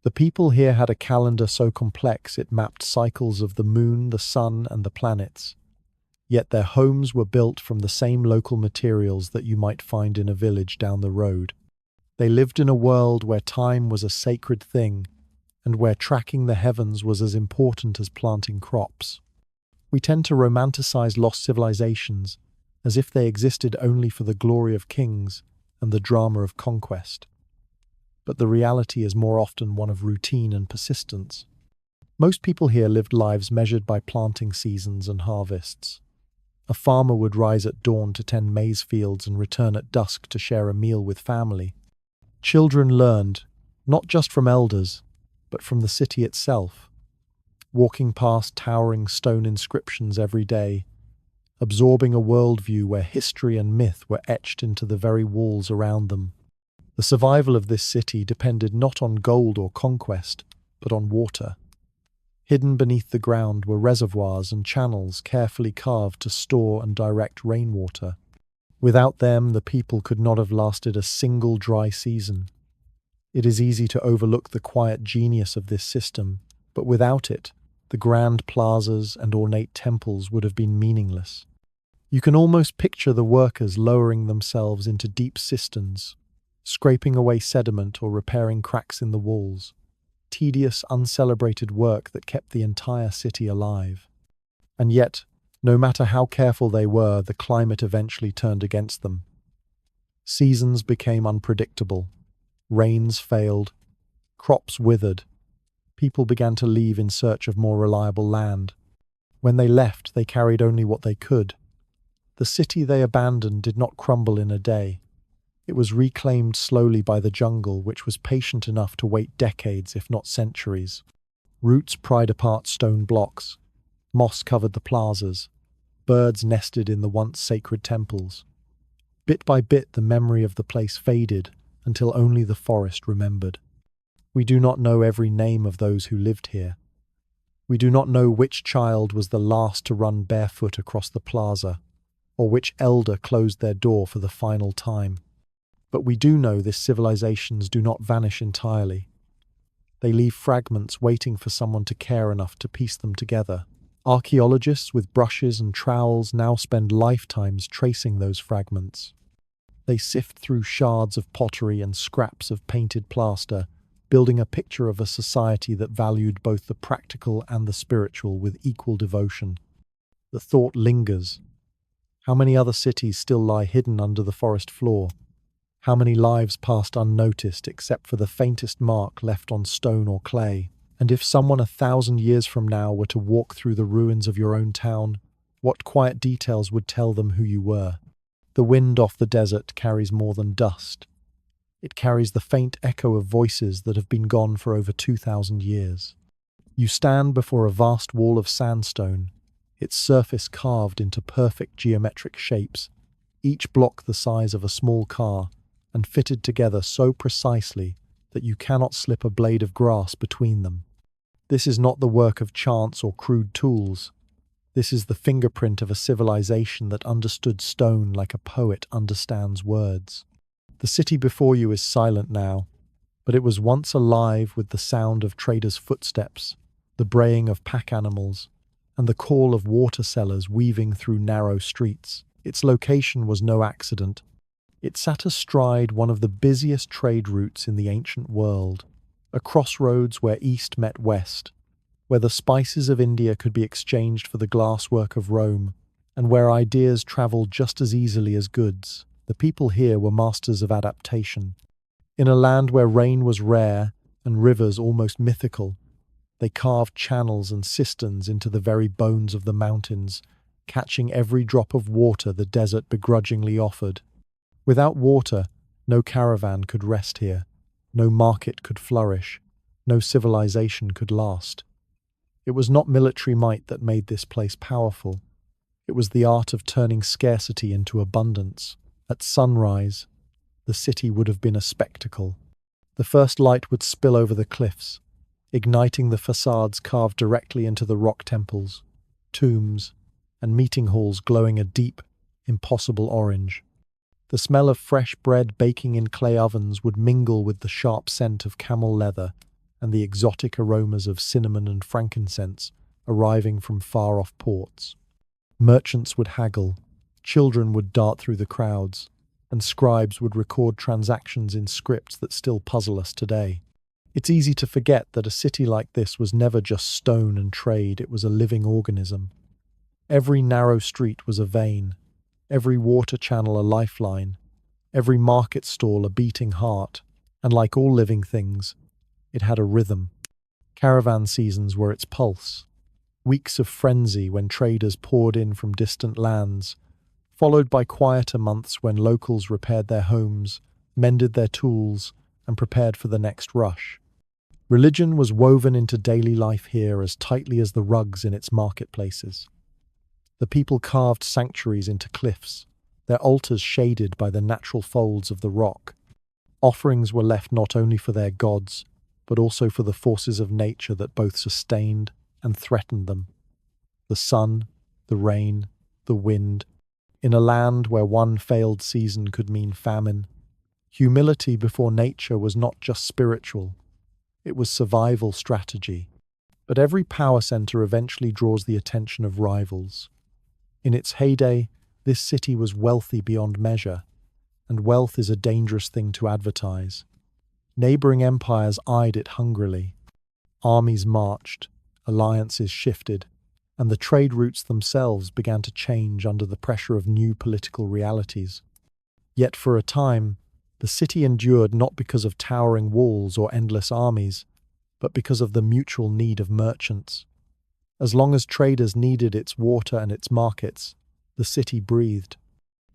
The people here had a calendar so complex it mapped cycles of the moon, the sun, and the planets. Yet their homes were built from the same local materials that you might find in a village down the road. They lived in a world where time was a sacred thing, and where tracking the heavens was as important as planting crops. We tend to romanticize lost civilizations as if they existed only for the glory of kings and the drama of conquest. But the reality is more often one of routine and persistence. Most people here lived lives measured by planting seasons and harvests. A farmer would rise at dawn to tend maize fields and return at dusk to share a meal with family. Children learned, not just from elders, but from the city itself, walking past towering stone inscriptions every day, absorbing a worldview where history and myth were etched into the very walls around them. The survival of this city depended not on gold or conquest, but on water. Hidden beneath the ground were reservoirs and channels carefully carved to store and direct rainwater. Without them, the people could not have lasted a single dry season. It is easy to overlook the quiet genius of this system, but without it, the grand plazas and ornate temples would have been meaningless. You can almost picture the workers lowering themselves into deep cisterns, scraping away sediment or repairing cracks in the walls. Tedious, uncelebrated work that kept the entire city alive. And yet, no matter how careful they were, the climate eventually turned against them. Seasons became unpredictable. Rains failed. Crops withered. People began to leave in search of more reliable land. When they left, they carried only what they could. The city they abandoned did not crumble in a day. It was reclaimed slowly by the jungle, which was patient enough to wait decades, if not centuries. Roots pried apart stone blocks. Moss covered the plazas. Birds nested in the once sacred temples. Bit by bit, the memory of the place faded, until only the forest remembered. We do not know every name of those who lived here. We do not know which child was the last to run barefoot across the plaza, or which elder closed their door for the final time. But we do know these civilizations do not vanish entirely. They leave fragments waiting for someone to care enough to piece them together. Archaeologists with brushes and trowels now spend lifetimes tracing those fragments. They sift through shards of pottery and scraps of painted plaster, building a picture of a society that valued both the practical and the spiritual with equal devotion. The thought lingers. How many other cities still lie hidden under the forest floor? How many lives passed unnoticed except for the faintest mark left on stone or clay? And if someone 1,000 years from now were to walk through the ruins of your own town, what quiet details would tell them who you were? The wind off the desert carries more than dust. It carries the faint echo of voices that have been gone for over 2,000 years. You stand before a vast wall of sandstone, its surface carved into perfect geometric shapes, each block the size of a small car, and fitted together so precisely that you cannot slip a blade of grass between them. This is not the work of chance or crude tools. This is the fingerprint of a civilization that understood stone like a poet understands words. The city before you is silent now, but it was once alive with the sound of traders' footsteps, the braying of pack animals, and the call of water sellers weaving through narrow streets. Its location was no accident. It sat astride one of the busiest trade routes in the ancient world, a crossroads where east met west, where the spices of India could be exchanged for the glasswork of Rome, and where ideas traveled just as easily as goods. The people here were masters of adaptation. In a land where rain was rare and rivers almost mythical, they carved channels and cisterns into the very bones of the mountains, catching every drop of water the desert begrudgingly offered. Without water, no caravan could rest here, no market could flourish, no civilization could last. It was not military might that made this place powerful. It was the art of turning scarcity into abundance. At sunrise, the city would have been a spectacle. The first light would spill over the cliffs, igniting the facades carved directly into the rock temples, tombs, and meeting halls glowing a deep, impossible orange. The smell of fresh bread baking in clay ovens would mingle with the sharp scent of camel leather and the exotic aromas of cinnamon and frankincense arriving from far-off ports. Merchants would haggle, children would dart through the crowds, and scribes would record transactions in scripts that still puzzle us today. It's easy to forget that a city like this was never just stone and trade, it was a living organism. Every narrow street was a vein, every water channel a lifeline, every market stall a beating heart, and like all living things, it had a rhythm. Caravan seasons were its pulse, weeks of frenzy when traders poured in from distant lands, followed by quieter months when locals repaired their homes, mended their tools, and prepared for the next rush. Religion was woven into daily life here as tightly as the rugs in its marketplaces. The people carved sanctuaries into cliffs, their altars shaded by the natural folds of the rock. Offerings were left not only for their gods, but also for the forces of nature that both sustained and threatened them. The sun, the rain, the wind. In a land where one failed season could mean famine, humility before nature was not just spiritual, it was survival strategy. But every power center eventually draws the attention of rivals. In its heyday, this city was wealthy beyond measure, and wealth is a dangerous thing to advertise. Neighboring empires eyed it hungrily. Armies marched, alliances shifted, and the trade routes themselves began to change under the pressure of new political realities. Yet for a time, the city endured not because of towering walls or endless armies, but because of the mutual need of merchants. As long as traders needed its water and its markets, the city breathed.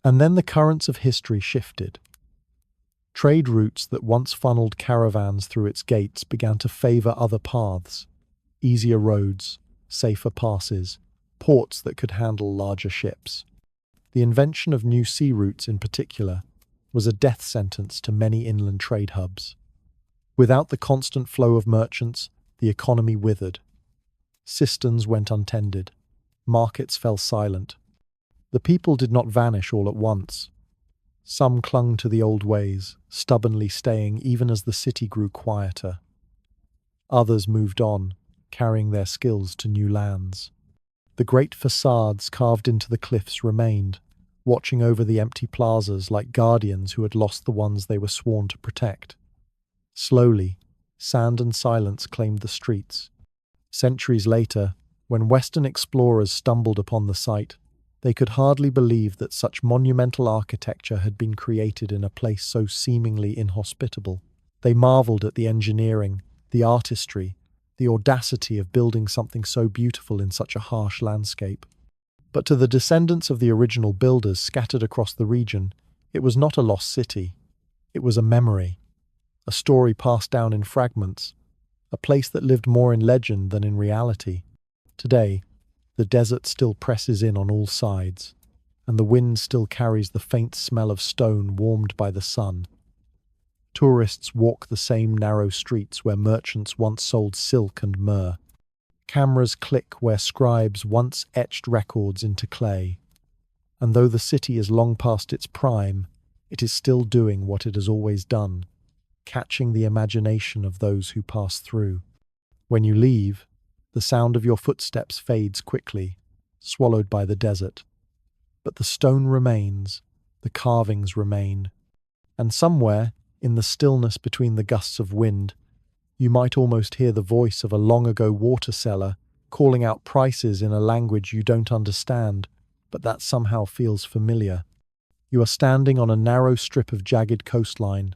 And then the currents of history shifted. Trade routes that once funneled caravans through its gates began to favor other paths, easier roads, safer passes, ports that could handle larger ships. The invention of new sea routes in particular was a death sentence to many inland trade hubs. Without the constant flow of merchants, the economy withered. Cisterns went untended. Markets fell silent. The people did not vanish all at once. Some clung to the old ways, stubbornly staying even as the city grew quieter. Others moved on, carrying their skills to new lands. The great facades carved into the cliffs remained, watching over the empty plazas like guardians who had lost the ones they were sworn to protect. Slowly, sand and silence claimed the streets. Centuries later, when Western explorers stumbled upon the site, they could hardly believe that such monumental architecture had been created in a place so seemingly inhospitable. They marveled at the engineering, the artistry, the audacity of building something so beautiful in such a harsh landscape. But to the descendants of the original builders scattered across the region, it was not a lost city. It was a memory, a story passed down in fragments, a place that lived more in legend than in reality. Today, the desert still presses in on all sides, and the wind still carries the faint smell of stone warmed by the sun. Tourists walk the same narrow streets where merchants once sold silk and myrrh. Cameras click where scribes once etched records into clay. And though the city is long past its prime, it is still doing what it has always done, catching the imagination of those who pass through. When you leave, the sound of your footsteps fades quickly, swallowed by the desert. But the stone remains, the carvings remain, and somewhere, in the stillness between the gusts of wind, you might almost hear the voice of a long-ago water seller calling out prices in a language you don't understand, but that somehow feels familiar. You are standing on a narrow strip of jagged coastline,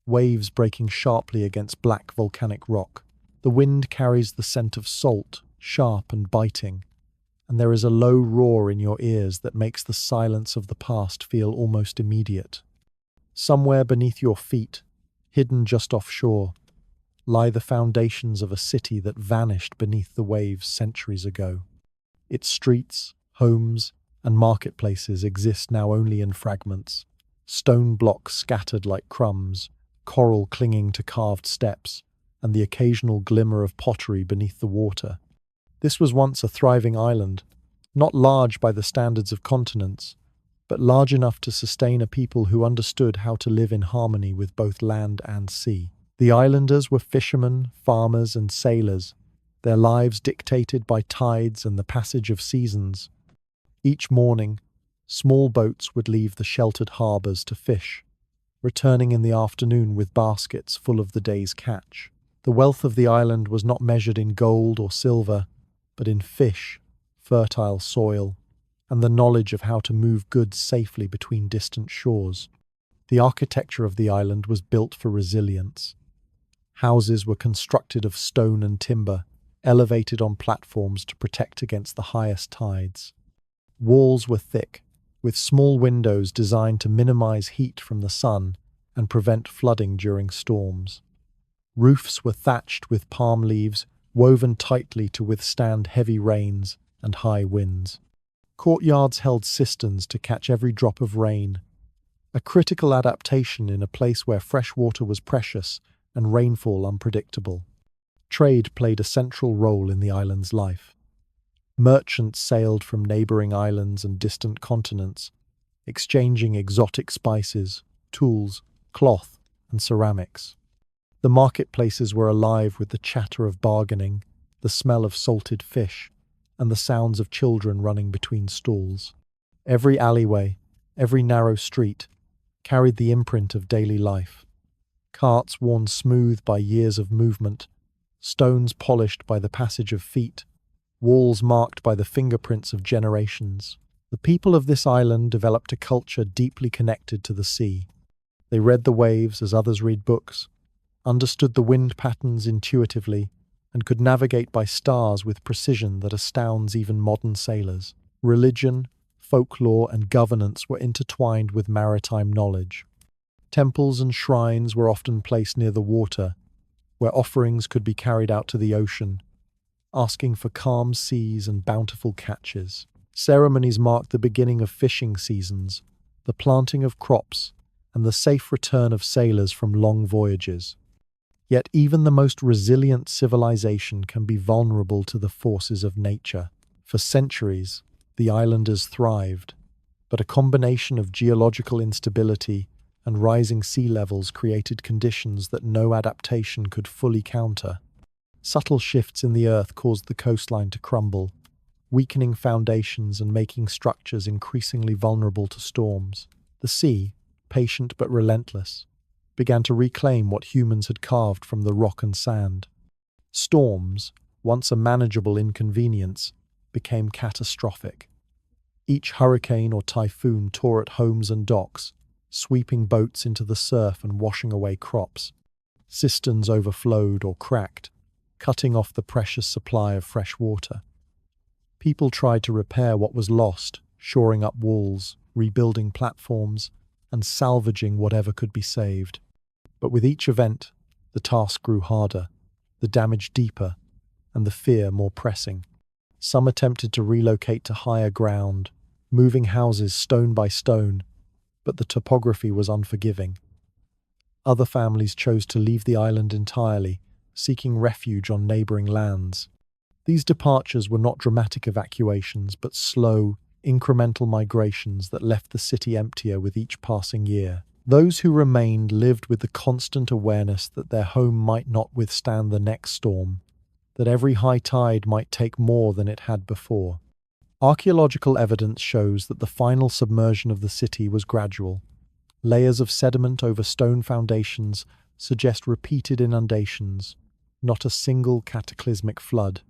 waves breaking sharply against black volcanic rock. The wind carries the scent of salt, sharp and biting, and there is a low roar in your ears that makes the silence of the past feel almost immediate. Somewhere beneath your feet, hidden just offshore, lie the foundations of a city that vanished beneath the waves centuries ago. Its streets, homes, and marketplaces exist now only in fragments, stone blocks scattered like crumbs, coral clinging to carved steps, and the occasional glimmer of pottery beneath the water. This was once a thriving island, not large by the standards of continents, but large enough to sustain a people who understood how to live in harmony with both land and sea. The islanders were fishermen, farmers, and sailors, their lives dictated by tides and the passage of seasons. Each morning, small boats would leave the sheltered harbours to fish, returning in the afternoon with baskets full of the day's catch. The wealth of the island was not measured in gold or silver, but in fish, fertile soil, and the knowledge of how to move goods safely between distant shores. The architecture of the island was built for resilience. Houses were constructed of stone and timber, elevated on platforms to protect against the highest tides. Walls were thick, with small windows designed to minimize heat from the sun and prevent flooding during storms. Roofs were thatched with palm leaves, woven tightly to withstand heavy rains and high winds. Courtyards held cisterns to catch every drop of rain, a critical adaptation in a place where fresh water was precious and rainfall unpredictable. Trade played a central role in the island's life. Merchants sailed from neighboring islands and distant continents, exchanging exotic spices, tools, cloth, and ceramics. The marketplaces were alive with the chatter of bargaining, the smell of salted fish, and the sounds of children running between stalls. Every alleyway, every narrow street, carried the imprint of daily life. Carts worn smooth by years of movement, stones polished by the passage of feet, walls marked by the fingerprints of generations. The people of this island developed a culture deeply connected to the sea. They read the waves as others read books, understood the wind patterns intuitively, and could navigate by stars with precision that astounds even modern sailors. Religion, folklore, and governance were intertwined with maritime knowledge. Temples and shrines were often placed near the water, where offerings could be carried out to the ocean, asking for calm seas and bountiful catches. Ceremonies marked the beginning of fishing seasons, the planting of crops, and the safe return of sailors from long voyages. Yet even the most resilient civilization can be vulnerable to the forces of nature. For centuries, the islanders thrived, but a combination of geological instability and rising sea levels created conditions that no adaptation could fully counter. Subtle shifts in the earth caused the coastline to crumble, weakening foundations and making structures increasingly vulnerable to storms. The sea, patient but relentless, began to reclaim what humans had carved from the rock and sand. Storms, once a manageable inconvenience, became catastrophic. Each hurricane or typhoon tore at homes and docks, sweeping boats into the surf and washing away crops. Cisterns overflowed or cracked, cutting off the precious supply of fresh water. People tried to repair what was lost, shoring up walls, rebuilding platforms, and salvaging whatever could be saved. But with each event, the task grew harder, the damage deeper, and the fear more pressing. Some attempted to relocate to higher ground, moving houses stone by stone, but the topography was unforgiving. Other families chose to leave the island entirely, seeking refuge on neighboring lands. These departures were not dramatic evacuations, but slow, incremental migrations that left the city emptier with each passing year. Those who remained lived with the constant awareness that their home might not withstand the next storm, that every high tide might take more than it had before. Archaeological evidence shows that the final submersion of the city was gradual. Layers of sediment over stone foundations suggest repeated inundations, not a single cataclysmic flood.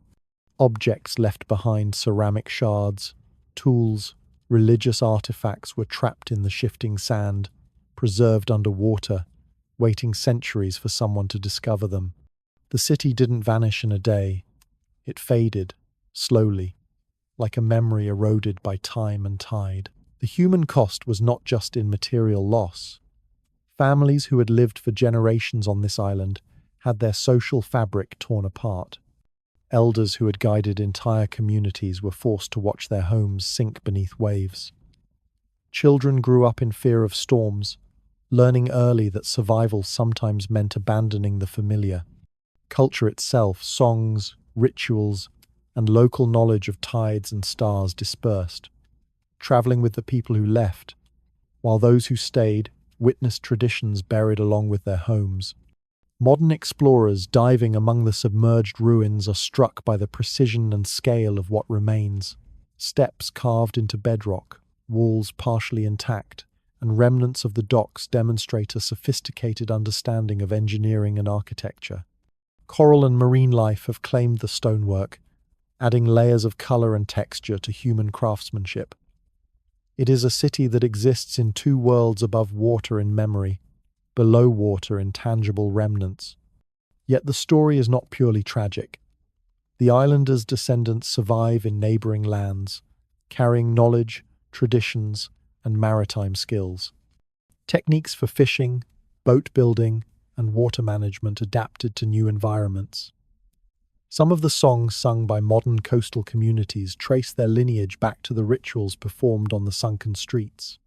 Objects left behind, ceramic shards, tools, religious artifacts were trapped in the shifting sand, preserved under water, waiting centuries for someone to discover them. The city didn't vanish in a day. It faded, slowly, like a memory eroded by time and tide. The human cost was not just in material loss. Families who had lived for generations on this island had their social fabric torn apart. Elders who had guided entire communities were forced to watch their homes sink beneath waves. Children grew up in fear of storms, learning early that survival sometimes meant abandoning the familiar. Culture itself, songs, rituals, and local knowledge of tides and stars dispersed, traveling with the people who left, while those who stayed witnessed traditions buried along with their homes. Modern explorers diving among the submerged ruins are struck by the precision and scale of what remains. Steps carved into bedrock, walls partially intact, and remnants of the docks demonstrate a sophisticated understanding of engineering and architecture. Coral and marine life have claimed the stonework, adding layers of color and texture to human craftsmanship. It is a city that exists in two worlds: above water in memory, below water in tangible remnants. Yet the story is not purely tragic. The islanders' descendants survive in neighboring lands, carrying knowledge, traditions, and maritime skills. Techniques for fishing, boat building, and water management adapted to new environments. Some of the songs sung by modern coastal communities trace their lineage back to the rituals performed on the sunken streets.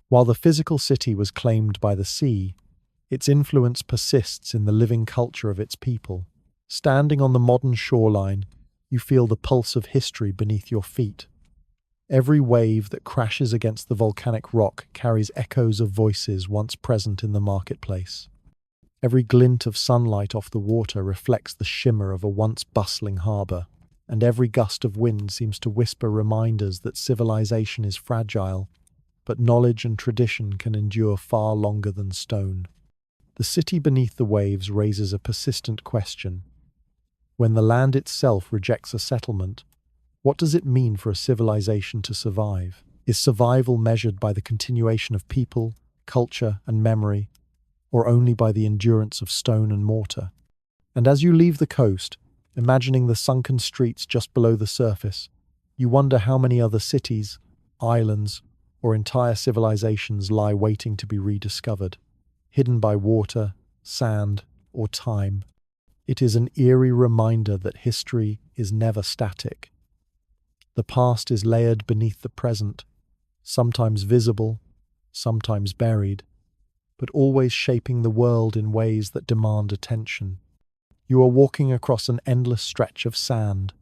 While the physical city was claimed by the sea, its influence persists in the living culture of its people. Standing on the modern shoreline, you feel the pulse of history beneath your feet. Every wave that crashes against the volcanic rock carries echoes of voices once present in the marketplace. Every glint of sunlight off the water reflects the shimmer of a once bustling harbour, and every gust of wind seems to whisper reminders that civilization is fragile, but knowledge and tradition can endure far longer than stone. The city beneath the waves raises a persistent question. When the land itself rejects a settlement, what does it mean for a civilization to survive? Is survival measured by the continuation of people, culture, and memory, or only by the endurance of stone and mortar? And as you leave the coast, imagining the sunken streets just below the surface, you wonder how many other cities, islands, or entire civilizations lie waiting to be rediscovered, hidden by water, sand, or time. It is an eerie reminder that history is never static. The past is layered beneath the present, sometimes visible, sometimes buried, but always shaping the world in ways that demand attention. You are walking across an endless stretch of sand.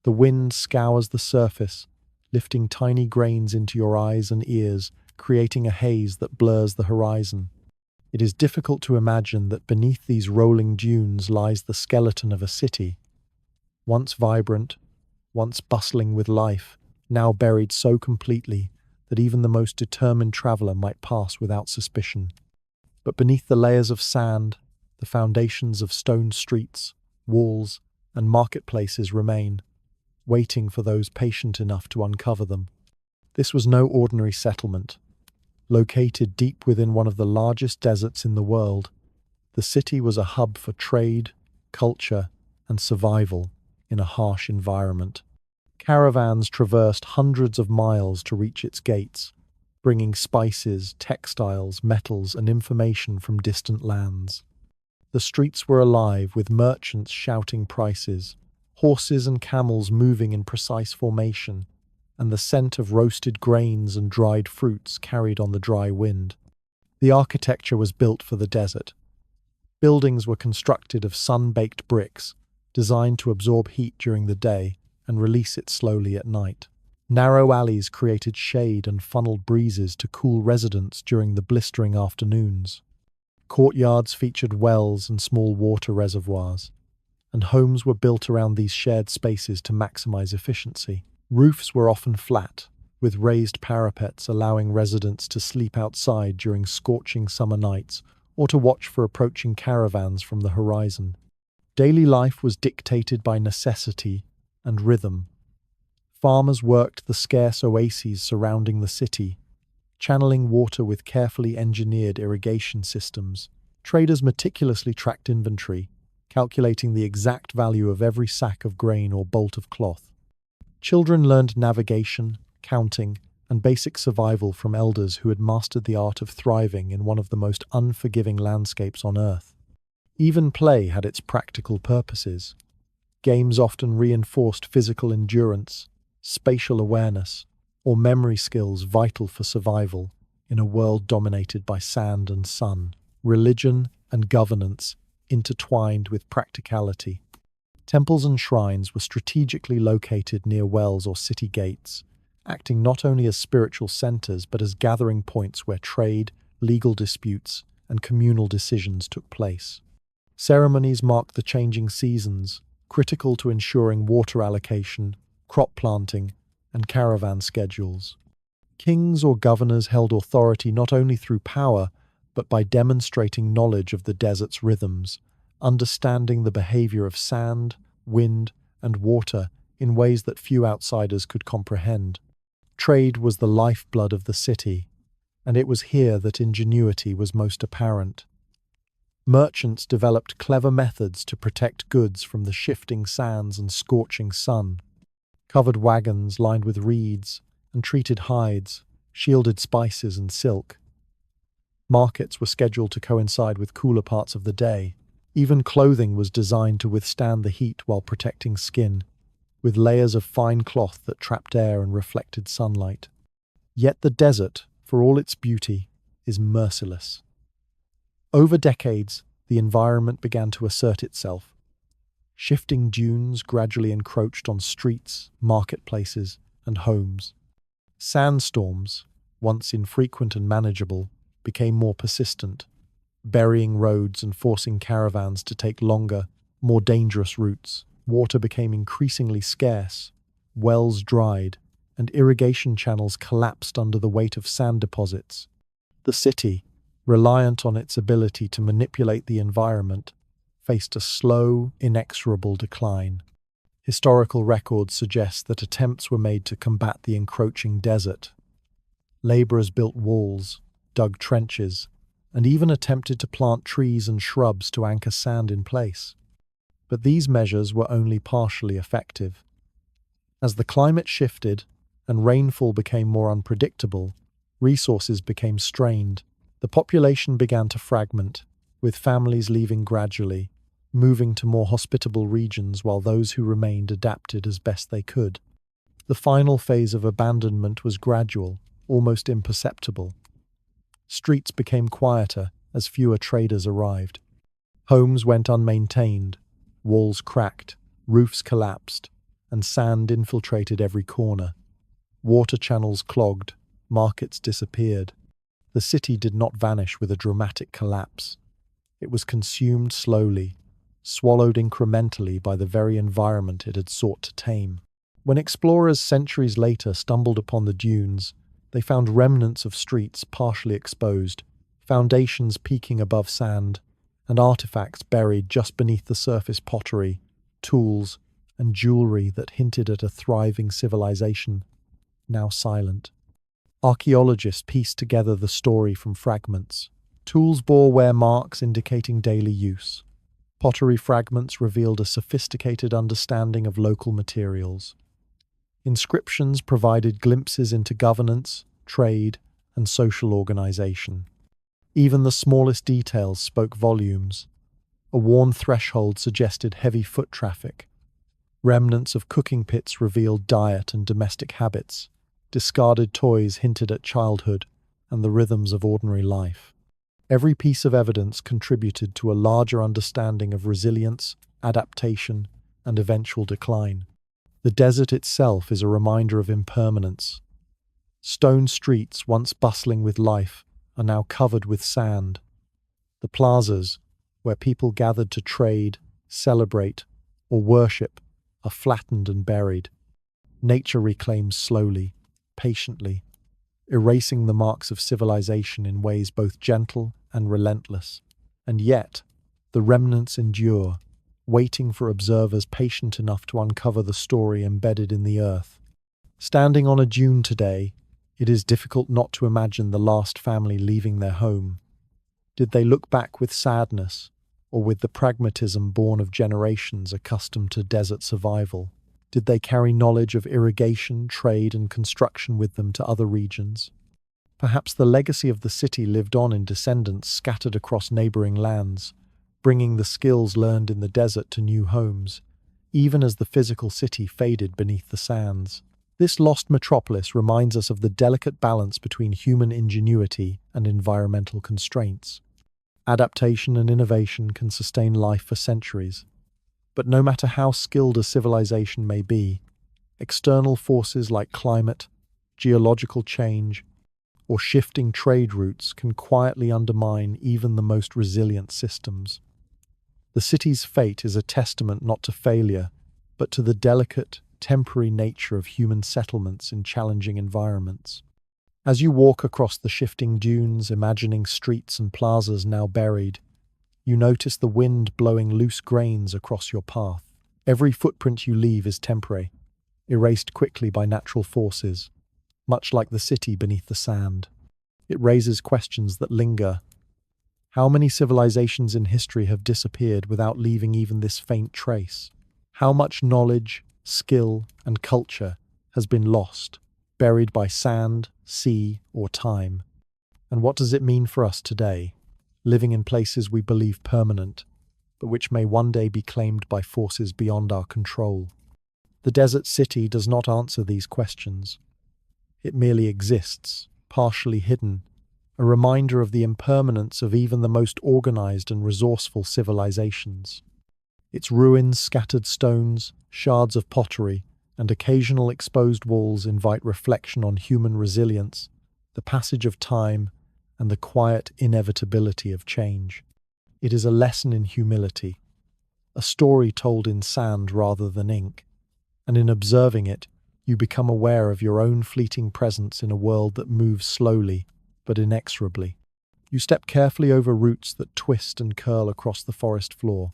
The wind scours the surface, lifting tiny grains into your eyes and ears, creating a haze that blurs the horizon. It is difficult to imagine that beneath these rolling dunes lies the skeleton of a city, once vibrant, once bustling with life, now buried so completely that even the most determined traveler might pass without suspicion. But beneath the layers of sand, the foundations of stone streets, walls, and marketplaces remain, waiting for those patient enough to uncover them. This was no ordinary settlement. Located deep within one of the largest deserts in the world, the city was a hub for trade, culture, and survival in a harsh environment. Caravans traversed hundreds of miles to reach its gates, bringing spices, textiles, metals, and information from distant lands. The streets were alive with merchants shouting prices, horses and camels moving in precise formation, and the scent of roasted grains and dried fruits carried on the dry wind. The architecture was built for the desert. Buildings were constructed of sun-baked bricks, designed to absorb heat during the day and release it slowly at night. Narrow alleys created shade and funneled breezes to cool residents during the blistering afternoons. Courtyards featured wells and small water reservoirs, and homes were built around these shared spaces to maximize efficiency. Roofs were often flat, with raised parapets allowing residents to sleep outside during scorching summer nights or to watch for approaching caravans from the horizon. Daily life was dictated by necessity and rhythm. Farmers worked the scarce oases surrounding the city, channeling water with carefully engineered irrigation systems. Traders meticulously tracked inventory, calculating the exact value of every sack of grain or bolt of cloth. Children learned navigation, counting, and basic survival from elders who had mastered the art of thriving in one of the most unforgiving landscapes on Earth. Even play had its practical purposes. Games often reinforced physical endurance, spatial awareness, or memory skills vital for survival in a world dominated by sand and sun. Religion and governance intertwined with practicality. Temples and shrines were strategically located near wells or city gates, acting not only as spiritual centers but as gathering points where trade, legal disputes, and communal decisions took place. Ceremonies marked the changing seasons, critical to ensuring water allocation, crop planting, and caravan schedules. Kings or governors held authority not only through power, but by demonstrating knowledge of the desert's rhythms, understanding the behavior of sand, wind, and water in ways that few outsiders could comprehend. Trade was the lifeblood of the city, and it was here that ingenuity was most apparent. Merchants developed clever methods to protect goods from the shifting sands and scorching sun. Covered wagons lined with reeds and treated hides shielded spices and silk. Markets were scheduled to coincide with cooler parts of the day. Even clothing was designed to withstand the heat while protecting skin, with layers of fine cloth that trapped air and reflected sunlight. Yet the desert, for all its beauty, is merciless. Over decades, the environment began to assert itself. Shifting dunes gradually encroached on streets, marketplaces, and homes. Sandstorms, once infrequent and manageable, became more persistent, burying roads and forcing caravans to take longer, more dangerous routes. Water became increasingly scarce, wells dried, and irrigation channels collapsed under the weight of sand deposits. The city, reliant on its ability to manipulate the environment, faced a slow, inexorable decline. Historical records suggest that attempts were made to combat the encroaching desert. Laborers built walls, dug trenches, and even attempted to plant trees and shrubs to anchor sand in place. But these measures were only partially effective. As the climate shifted and rainfall became more unpredictable, resources became strained. The population began to fragment, with families leaving gradually, moving to more hospitable regions while those who remained adapted as best they could. The final phase of abandonment was gradual, almost imperceptible. Streets became quieter as fewer traders arrived. Homes went unmaintained, walls cracked, roofs collapsed, and sand infiltrated every corner. Water channels clogged, markets disappeared. The city did not vanish with a dramatic collapse. It was consumed slowly, swallowed incrementally by the very environment it had sought to tame. When explorers centuries later stumbled upon the dunes, they found remnants of streets partially exposed, foundations peeking above sand, and artifacts buried just beneath the surface: pottery, tools, and jewelry that hinted at a thriving civilization, now silent. Archaeologists pieced together the story from fragments. Tools bore wear marks indicating daily use. Pottery fragments revealed a sophisticated understanding of local materials. Inscriptions provided glimpses into governance, trade, and social organization. Even the smallest details spoke volumes. A worn threshold suggested heavy foot traffic. Remnants of cooking pits revealed diet and domestic habits. Discarded toys hinted at childhood and the rhythms of ordinary life. Every piece of evidence contributed to a larger understanding of resilience, adaptation, and eventual decline. The desert itself is a reminder of impermanence. Stone streets, once bustling with life, are now covered with sand. The plazas, where people gathered to trade, celebrate, or worship, are flattened and buried. Nature reclaims slowly, patiently, erasing the marks of civilization in ways both gentle and relentless. And yet, the remnants endure, waiting for observers patient enough to uncover the story embedded in the earth. Standing on a dune today, it is difficult not to imagine the last family leaving their home. Did they look back with sadness, or with the pragmatism born of generations accustomed to desert survival? Did they carry knowledge of irrigation, trade, and construction with them to other regions? Perhaps the legacy of the city lived on in descendants scattered across neighboring lands, bringing the skills learned in the desert to new homes, even as the physical city faded beneath the sands. This lost metropolis reminds us of the delicate balance between human ingenuity and environmental constraints. Adaptation and innovation can sustain life for centuries. But no matter how skilled a civilization may be, external forces like climate, geological change, or shifting trade routes can quietly undermine even the most resilient systems. The city's fate is a testament not to failure, but to the delicate, temporary nature of human settlements in challenging environments. As you walk across the shifting dunes, imagining streets and plazas now buried, you notice the wind blowing loose grains across your path. Every footprint you leave is temporary, erased quickly by natural forces, much like the city beneath the sand. It raises questions that linger. How many civilizations in history have disappeared without leaving even this faint trace? How much knowledge, skill, and culture has been lost, buried by sand, sea, or time? And what does it mean for us today, living in places we believe permanent, but which may one day be claimed by forces beyond our control? The desert city does not answer these questions. It merely exists, partially hidden, a reminder of the impermanence of even the most organized and resourceful civilizations. Its ruins, scattered stones, shards of pottery, and occasional exposed walls invite reflection on human resilience, the passage of time, and the quiet inevitability of change. It is a lesson in humility, a story told in sand rather than ink, and in observing it, you become aware of your own fleeting presence in a world that moves slowly but inexorably. You step carefully over roots that twist and curl across the forest floor,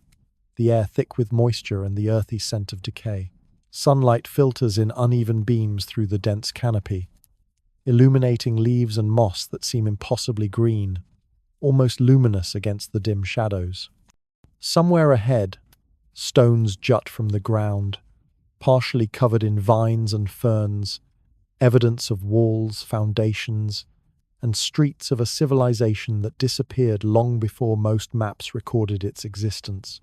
the air thick with moisture and the earthy scent of decay. Sunlight filters in uneven beams through the dense canopy, illuminating leaves and moss that seem impossibly green, almost luminous against the dim shadows. Somewhere ahead, stones jut from the ground, partially covered in vines and ferns, evidence of walls, foundations, and streets of a civilization that disappeared long before most maps recorded its existence.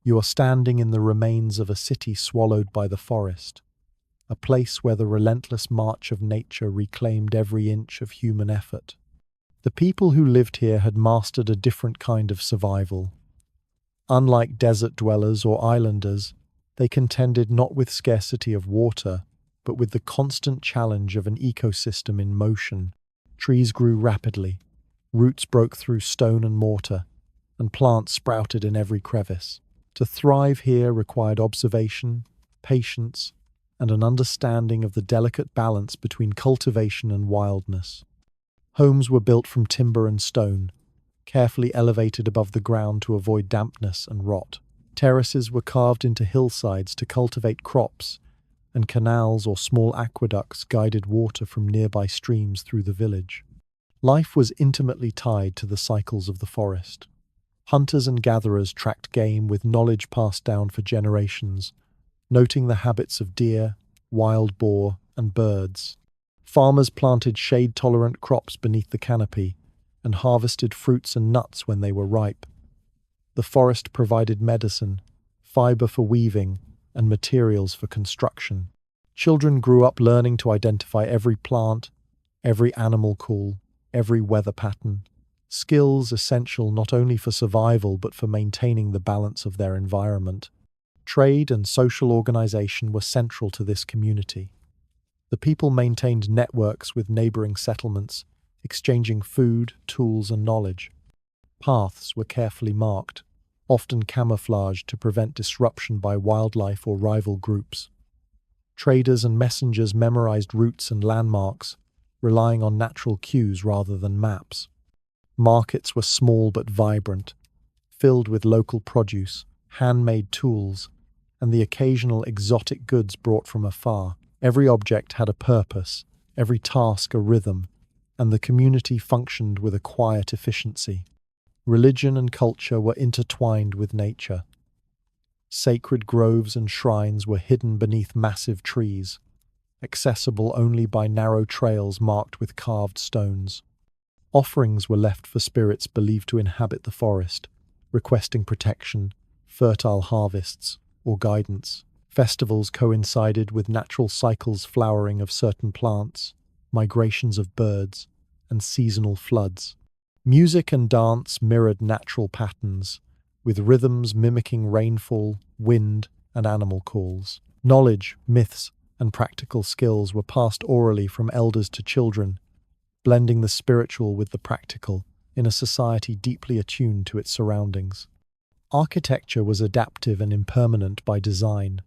You are standing in the remains of a city swallowed by the forest, a place where the relentless march of nature reclaimed every inch of human effort. The people who lived here had mastered a different kind of survival. Unlike desert dwellers or islanders, they contended not with scarcity of water, but with the constant challenge of an ecosystem in motion. Trees grew rapidly, roots broke through stone and mortar, and plants sprouted in every crevice. To thrive here required observation, patience, and an understanding of the delicate balance between cultivation and wildness. Homes were built from timber and stone, carefully elevated above the ground to avoid dampness and rot. Terraces were carved into hillsides to cultivate crops, and canals or small aqueducts guided water from nearby streams through the village. Life was intimately tied to the cycles of the forest. Hunters and gatherers tracked game with knowledge passed down for generations, noting the habits of deer, wild boar, and birds. Farmers planted shade-tolerant crops beneath the canopy and harvested fruits and nuts when they were ripe. The forest provided medicine, fiber for weaving, and materials for construction. Children grew up learning to identify every plant, every animal call, every weather pattern, skills essential not only for survival but for maintaining the balance of their environment. Trade and social organization were central to this community. The people maintained networks with neighboring settlements, exchanging food, tools, and knowledge. Paths were carefully marked, often camouflaged to prevent disruption by wildlife or rival groups. Traders and messengers memorized routes and landmarks, relying on natural cues rather than maps. Markets were small but vibrant, filled with local produce, handmade tools, and the occasional exotic goods brought from afar. Every object had a purpose, every task a rhythm, and the community functioned with a quiet efficiency. Religion and culture were intertwined with nature. Sacred groves and shrines were hidden beneath massive trees, accessible only by narrow trails marked with carved stones. Offerings were left for spirits believed to inhabit the forest, requesting protection, fertile harvests, or guidance. Festivals coincided with natural cycles, flowering of certain plants, migrations of birds, and seasonal floods. Music and dance mirrored natural patterns, with rhythms mimicking rainfall, wind, and animal calls. Knowledge, myths, and practical skills were passed orally from elders to children, blending the spiritual with the practical in a society deeply attuned to its surroundings. Architecture was adaptive and impermanent by design.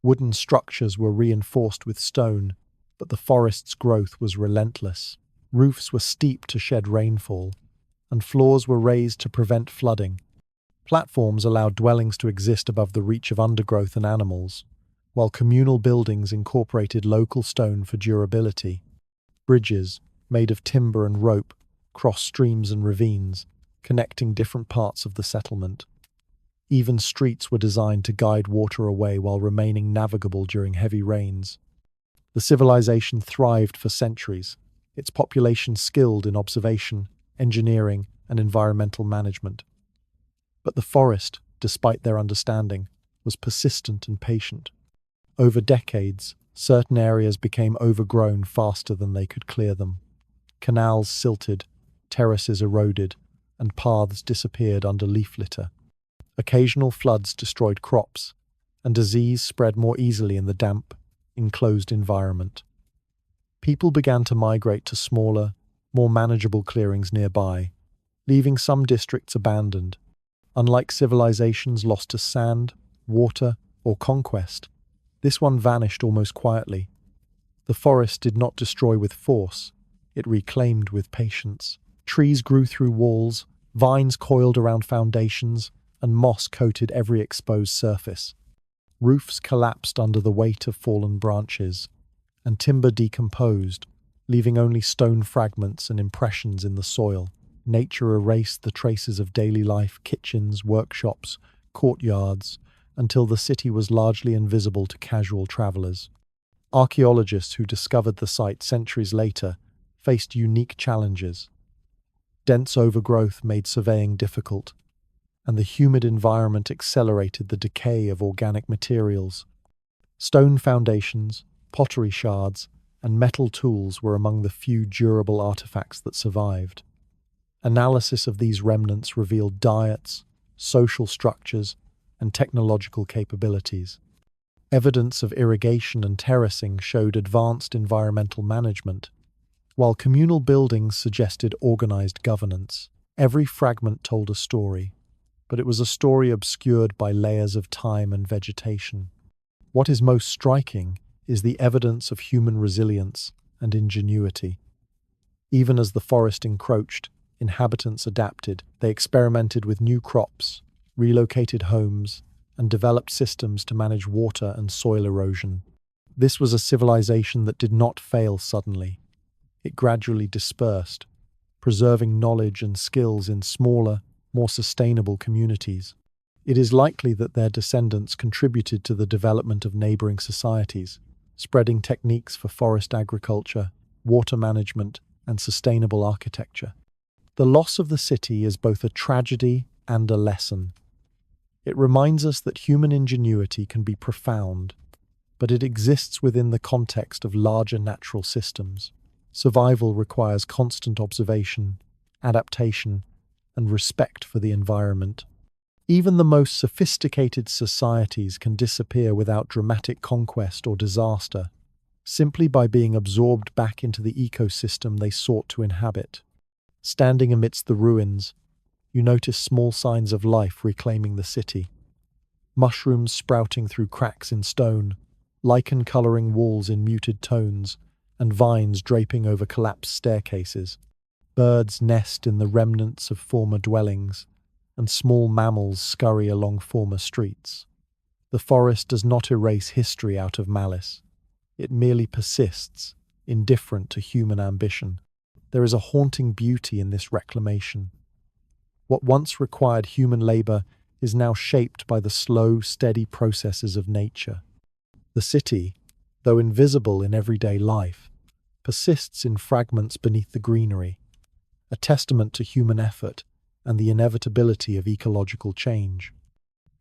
Wooden structures were reinforced with stone, but the forest's growth was relentless. Roofs were steep to shed rainfall, and floors were raised to prevent flooding. Platforms allowed dwellings to exist above the reach of undergrowth and animals, while communal buildings incorporated local stone for durability. Bridges, made of timber and rope, crossed streams and ravines, connecting different parts of the settlement. Even streets were designed to guide water away while remaining navigable during heavy rains. The civilization thrived for centuries, its population skilled in observation, engineering, and environmental management. But the forest, despite their understanding, was persistent and patient. Over decades, certain areas became overgrown faster than they could clear them. Canals silted, terraces eroded, and paths disappeared under leaf litter. Occasional floods destroyed crops, and disease spread more easily in the damp, enclosed environment. People began to migrate to smaller, more manageable clearings nearby, leaving some districts abandoned. Unlike civilizations lost to sand, water, or conquest, this one vanished almost quietly. The forest did not destroy with force, it reclaimed with patience. Trees grew through walls, vines coiled around foundations, and moss coated every exposed surface. Roofs collapsed under the weight of fallen branches, and timber decomposed, leaving only stone fragments and impressions in the soil. Nature erased the traces of daily life, kitchens, workshops, courtyards, until the city was largely invisible to casual travelers. Archaeologists who discovered the site centuries later faced unique challenges. Dense overgrowth made surveying difficult, and the humid environment accelerated the decay of organic materials. Stone foundations, pottery shards, and metal tools were among the few durable artifacts that survived. Analysis of these remnants revealed diets, social structures, and technological capabilities. Evidence of irrigation and terracing showed advanced environmental management, while communal buildings suggested organized governance. Every fragment told a story, but it was a story obscured by layers of time and vegetation. What is most striking is the evidence of human resilience and ingenuity. Even as the forest encroached, inhabitants adapted. They experimented with new crops, relocated homes, and developed systems to manage water and soil erosion. This was a civilization that did not fail suddenly. It gradually dispersed, preserving knowledge and skills in smaller, more sustainable communities. It is likely that their descendants contributed to the development of neighboring societies, spreading techniques for forest agriculture, water management, and sustainable architecture. The loss of the city is both a tragedy and a lesson. It reminds us that human ingenuity can be profound, but it exists within the context of larger natural systems. Survival requires constant observation, adaptation, and respect for the environment. Even the most sophisticated societies can disappear without dramatic conquest or disaster, simply by being absorbed back into the ecosystem they sought to inhabit. Standing amidst the ruins, you notice small signs of life reclaiming the city. Mushrooms sprouting through cracks in stone, lichen coloring walls in muted tones, and vines draping over collapsed staircases. Birds nest in the remnants of former dwellings, and small mammals scurry along former streets. The forest does not erase history out of malice. It merely persists, indifferent to human ambition. There is a haunting beauty in this reclamation. What once required human labor is now shaped by the slow, steady processes of nature. The city, though invisible in everyday life, persists in fragments beneath the greenery, a testament to human effort and the inevitability of ecological change.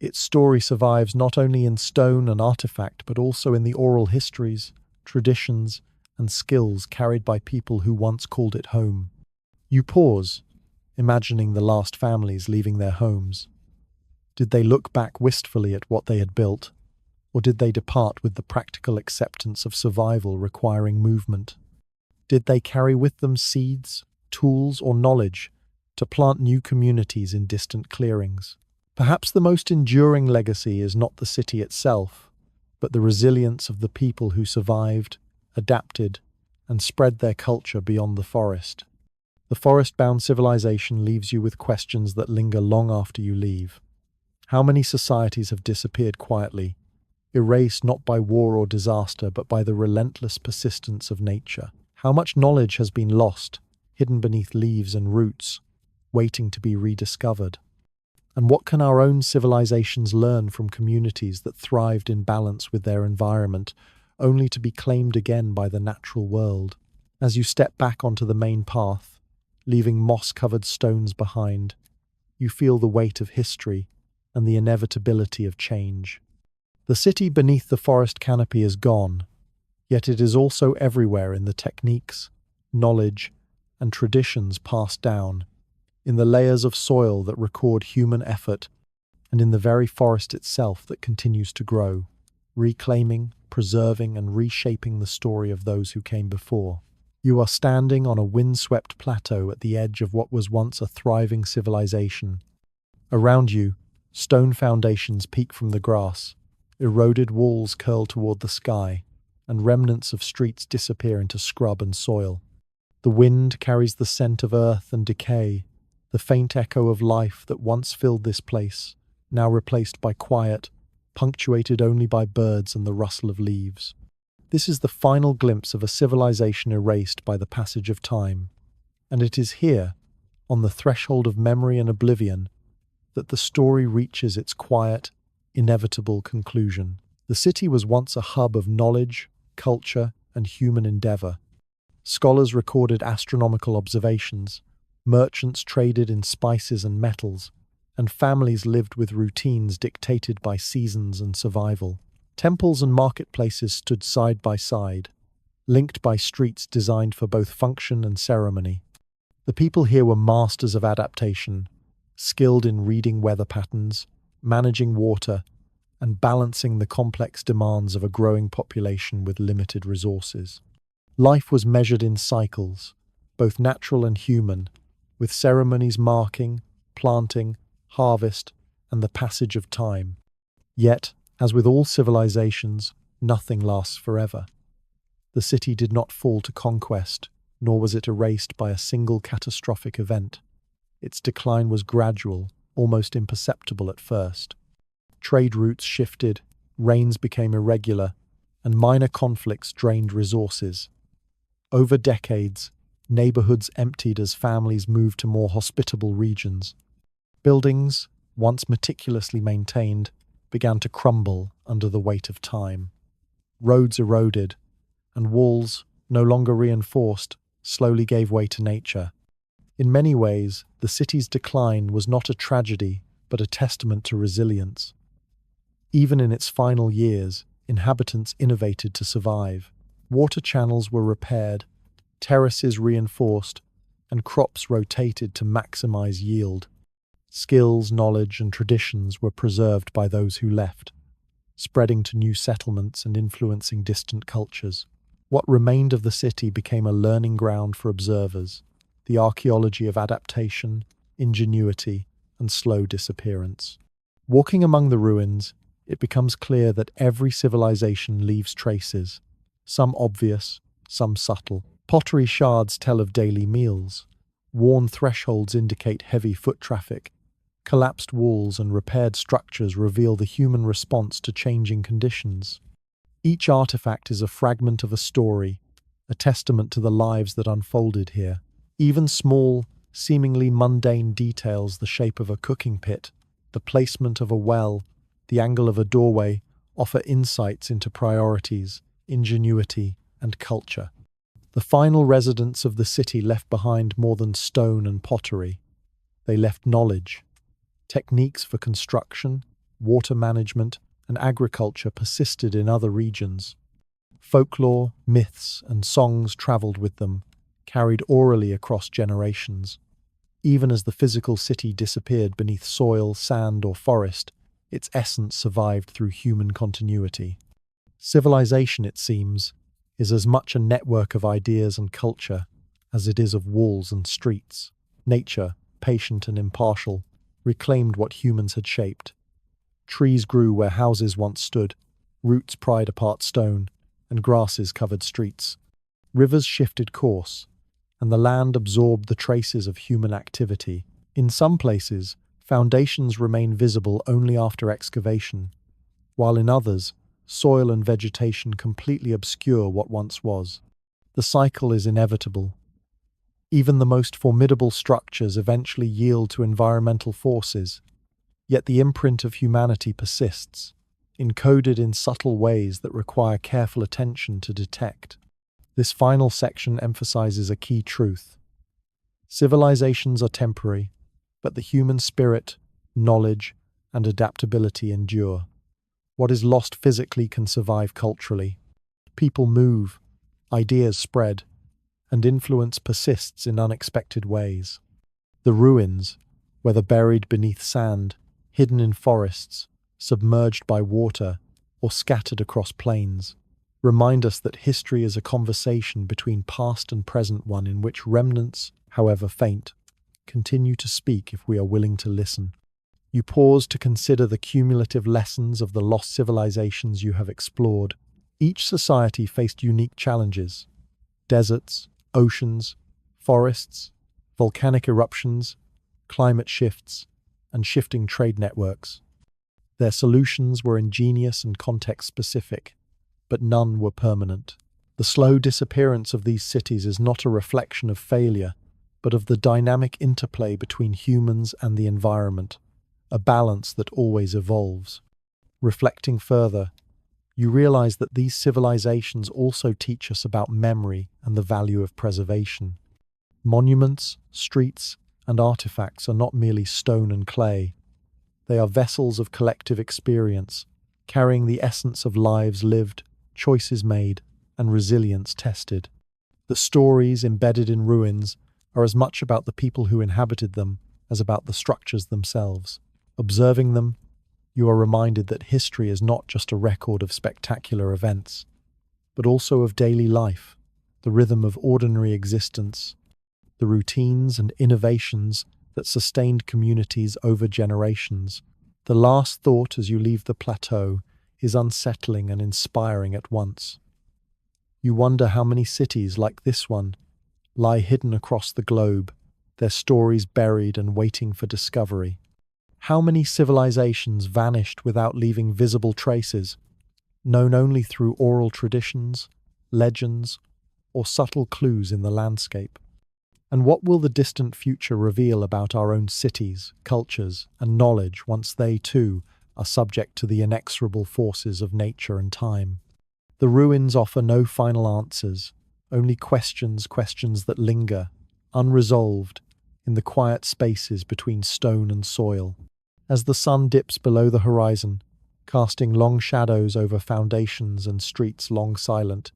Its story survives not only in stone and artifact, but also in the oral histories, traditions, and skills carried by people who once called it home. You pause, imagining the last families leaving their homes. Did they look back wistfully at what they had built, or did they depart with the practical acceptance of survival requiring movement? Did they carry with them seeds, tools, or knowledge to plant new communities in distant clearings? Perhaps the most enduring legacy is not the city itself, but the resilience of the people who survived, adapted, and spread their culture beyond the forest. The forest-bound civilization leaves you with questions that linger long after you leave. How many societies have disappeared quietly, erased not by war or disaster, but by the relentless persistence of nature? How much knowledge has been lost, hidden beneath leaves and roots, waiting to be rediscovered? And what can our own civilizations learn from communities that thrived in balance with their environment, only to be claimed again by the natural world? As you step back onto the main path, leaving moss-covered stones behind, you feel the weight of history and the inevitability of change. The city beneath the forest canopy is gone, yet it is also everywhere in the techniques, knowledge, and traditions passed down, in the layers of soil that record human effort, and in the very forest itself that continues to grow, reclaiming, preserving, and reshaping the story of those who came before. You are standing on a windswept plateau at the edge of what was once a thriving civilization. Around you, stone foundations peek from the grass, eroded walls curl toward the sky, and remnants of streets disappear into scrub and soil. The wind carries the scent of earth and decay, the faint echo of life that once filled this place, now replaced by quiet, punctuated only by birds and the rustle of leaves. This is the final glimpse of a civilization erased by the passage of time, and it is here, on the threshold of memory and oblivion, that the story reaches its quiet, inevitable conclusion. The city was once a hub of knowledge, culture, and human endeavor. Scholars recorded astronomical observations, merchants traded in spices and metals, and families lived with routines dictated by seasons and survival. Temples and marketplaces stood side by side, linked by streets designed for both function and ceremony. The people here were masters of adaptation, skilled in reading weather patterns, managing water, and balancing the complex demands of a growing population with limited resources. Life was measured in cycles, both natural and human, with ceremonies marking, planting, harvest, and the passage of time. Yet, as with all civilizations, nothing lasts forever. The city did not fall to conquest, nor was it erased by a single catastrophic event. Its decline was gradual, almost imperceptible at first. Trade routes shifted, rains became irregular, and minor conflicts drained resources. Over decades, neighborhoods emptied as families moved to more hospitable regions. Buildings, once meticulously maintained, began to crumble under the weight of time. Roads eroded, and walls, no longer reinforced, slowly gave way to nature. In many ways, the city's decline was not a tragedy, but a testament to resilience. Even in its final years, inhabitants innovated to survive. Water channels were repaired, terraces reinforced, and crops rotated to maximize yield. Skills, knowledge, and traditions were preserved by those who left, spreading to new settlements and influencing distant cultures. What remained of the city became a learning ground for observers, the archaeology of adaptation, ingenuity, and slow disappearance. Walking among the ruins, it becomes clear that every civilization leaves traces, some obvious, some subtle. Pottery shards tell of daily meals. Worn thresholds indicate heavy foot traffic. Collapsed walls and repaired structures reveal the human response to changing conditions. Each artifact is a fragment of a story, a testament to the lives that unfolded here. Even small, seemingly mundane details, the shape of a cooking pit, the placement of a well, the angle of a doorway, offer insights into priorities, ingenuity, and culture. The final residents of the city left behind more than stone and pottery. They left knowledge. Techniques for construction, water management, and agriculture persisted in other regions. Folklore, myths, and songs traveled with them, carried orally across generations. Even as the physical city disappeared beneath soil, sand, or forest, its essence survived through human continuity. Civilization, it seems, is as much a network of ideas and culture as it is of walls and streets. Nature, patient and impartial, reclaimed what humans had shaped. Trees grew where houses once stood, roots pried apart stone, and grasses covered streets. Rivers shifted course, and the land absorbed the traces of human activity. In some places, foundations remain visible only after excavation, while in others, soil and vegetation completely obscure what once was. The cycle is inevitable. Even the most formidable structures eventually yield to environmental forces, yet the imprint of humanity persists, encoded in subtle ways that require careful attention to detect. This final section emphasizes a key truth. Civilizations are temporary, but the human spirit, knowledge, and adaptability endure. What is lost physically can survive culturally. People move, ideas spread, and influence persists in unexpected ways. The ruins, whether buried beneath sand, hidden in forests, submerged by water, or scattered across plains, remind us that history is a conversation between past and present, one in which remnants, however faint, continue to speak if we are willing to listen. You pause to consider the cumulative lessons of the lost civilizations you have explored. Each society faced unique challenges: deserts, oceans, forests, volcanic eruptions, climate shifts, and shifting trade networks. Their solutions were ingenious and context-specific, but none were permanent. The slow disappearance of these cities is not a reflection of failure, but of the dynamic interplay between humans and the environment, a balance that always evolves. Reflecting further, you realize that these civilizations also teach us about memory and the value of preservation. Monuments, streets, and artifacts are not merely stone and clay. They are vessels of collective experience, carrying the essence of lives lived, choices made, and resilience tested. The stories embedded in ruins are as much about the people who inhabited them as about the structures themselves. Observing them, you are reminded that history is not just a record of spectacular events, but also of daily life, the rhythm of ordinary existence, the routines and innovations that sustained communities over generations. The last thought as you leave the plateau is unsettling and inspiring at once. You wonder how many cities like this one lie hidden across the globe, their stories buried and waiting for discovery. How many civilizations vanished without leaving visible traces, known only through oral traditions, legends, or subtle clues in the landscape? And what will the distant future reveal about our own cities, cultures, and knowledge once they, too, are subject to the inexorable forces of nature and time? The ruins offer no final answers, only questions that linger, unresolved, in the quiet spaces between stone and soil. As the sun dips below the horizon, casting long shadows over foundations and streets long silent,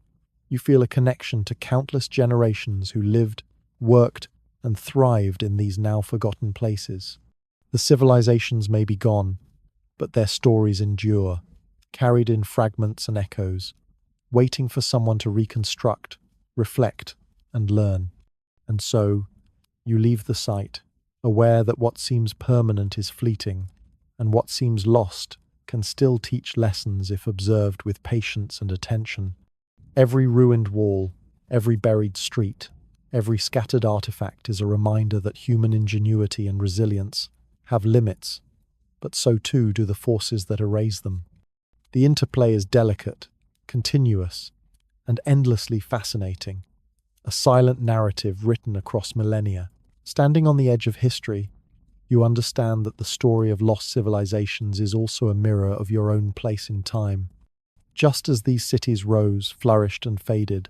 you feel a connection to countless generations who lived, worked, and thrived in these now forgotten places. The civilizations may be gone, but their stories endure, carried in fragments and echoes, waiting for someone to reconstruct, reflect, and learn. And so, you leave the site, aware that what seems permanent is fleeting, and what seems lost can still teach lessons if observed with patience and attention. Every ruined wall, every buried street, every scattered artifact is a reminder that human ingenuity and resilience have limits, but so too do the forces that erase them. The interplay is delicate, continuous, and endlessly fascinating, a silent narrative written across millennia. Standing on the edge of history, you understand that the story of lost civilizations is also a mirror of your own place in time. Just as these cities rose, flourished, and faded,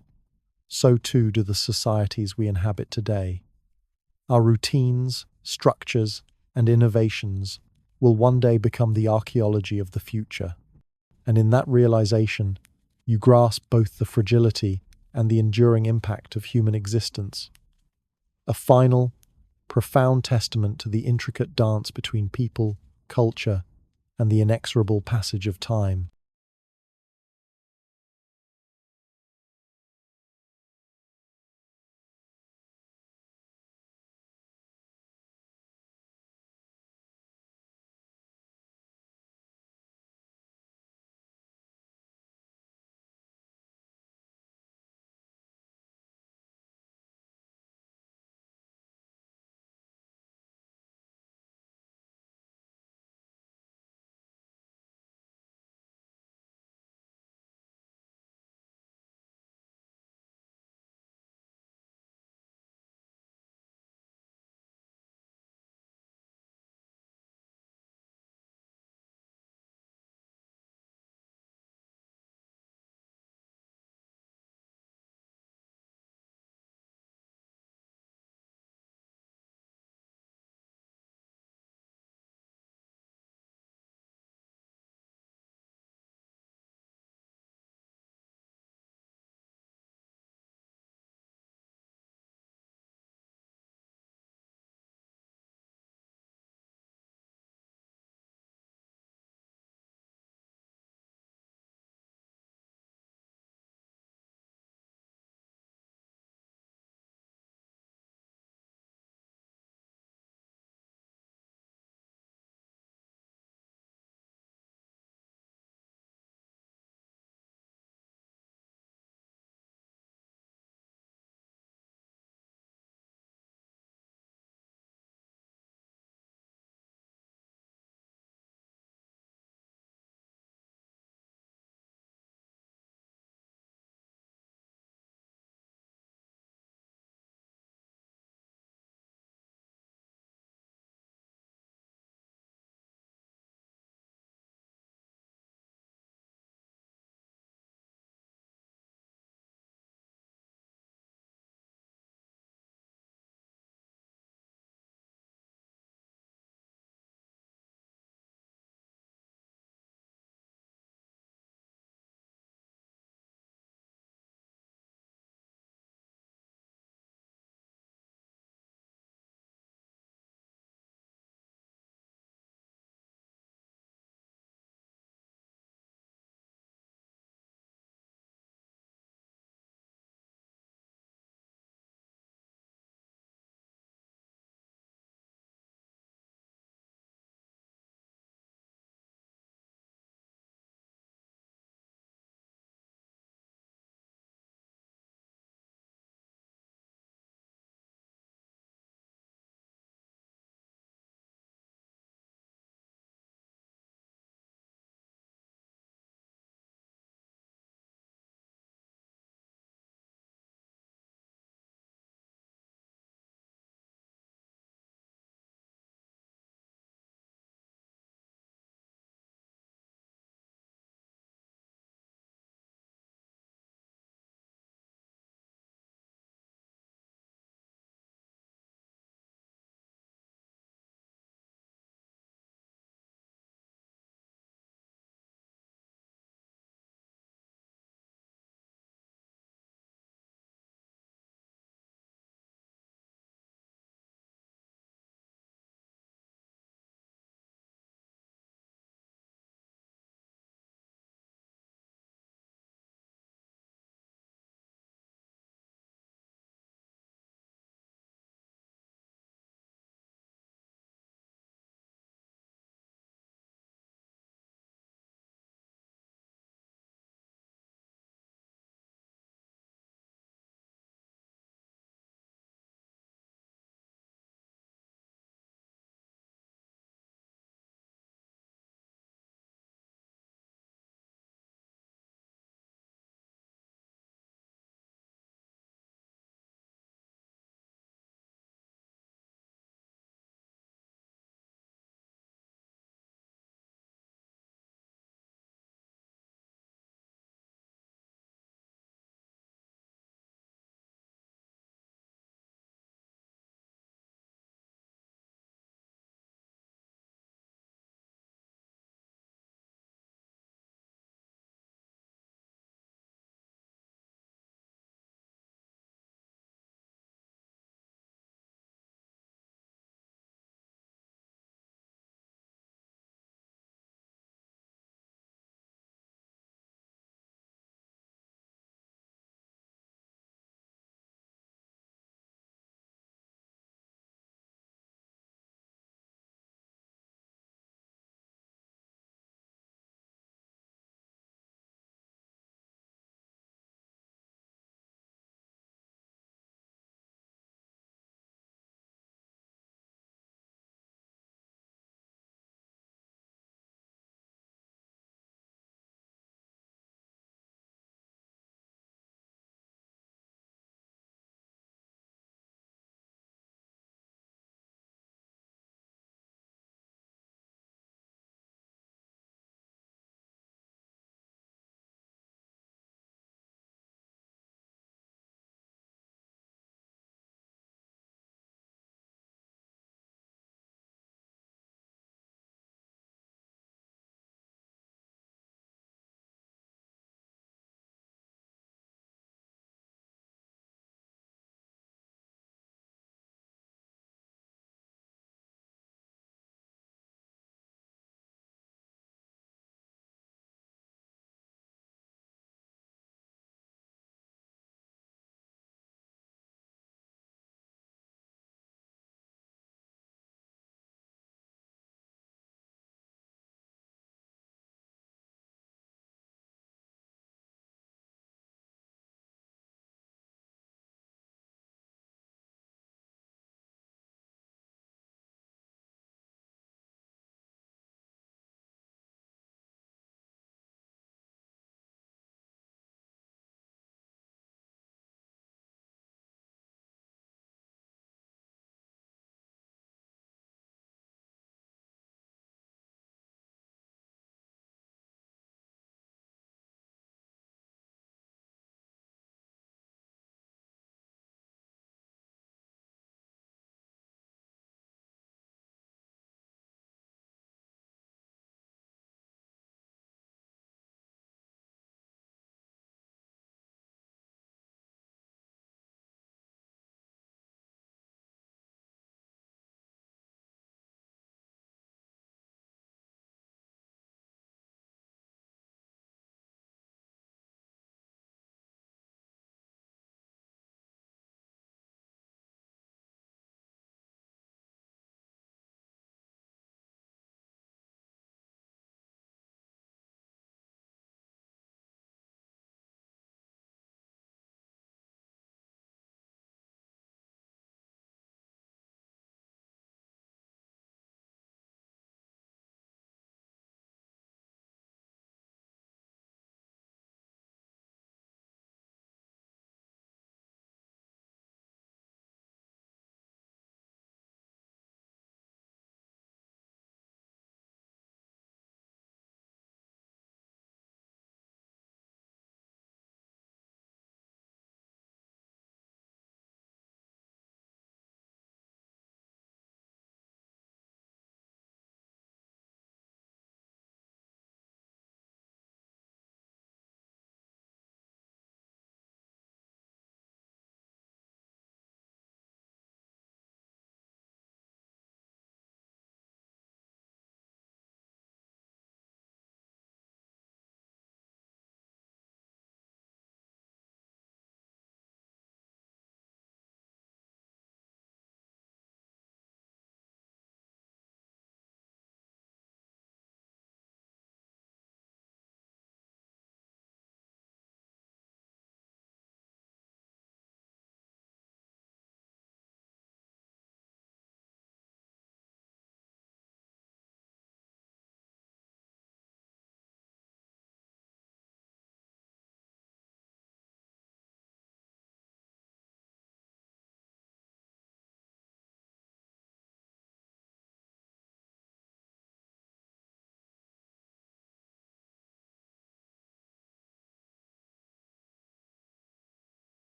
so too do the societies we inhabit today. Our routines, structures, and innovations will one day become the archaeology of the future. And in that realization, you grasp both the fragility and the enduring impact of human existence. A final, profound testament to the intricate dance between people, culture, and the inexorable passage of time.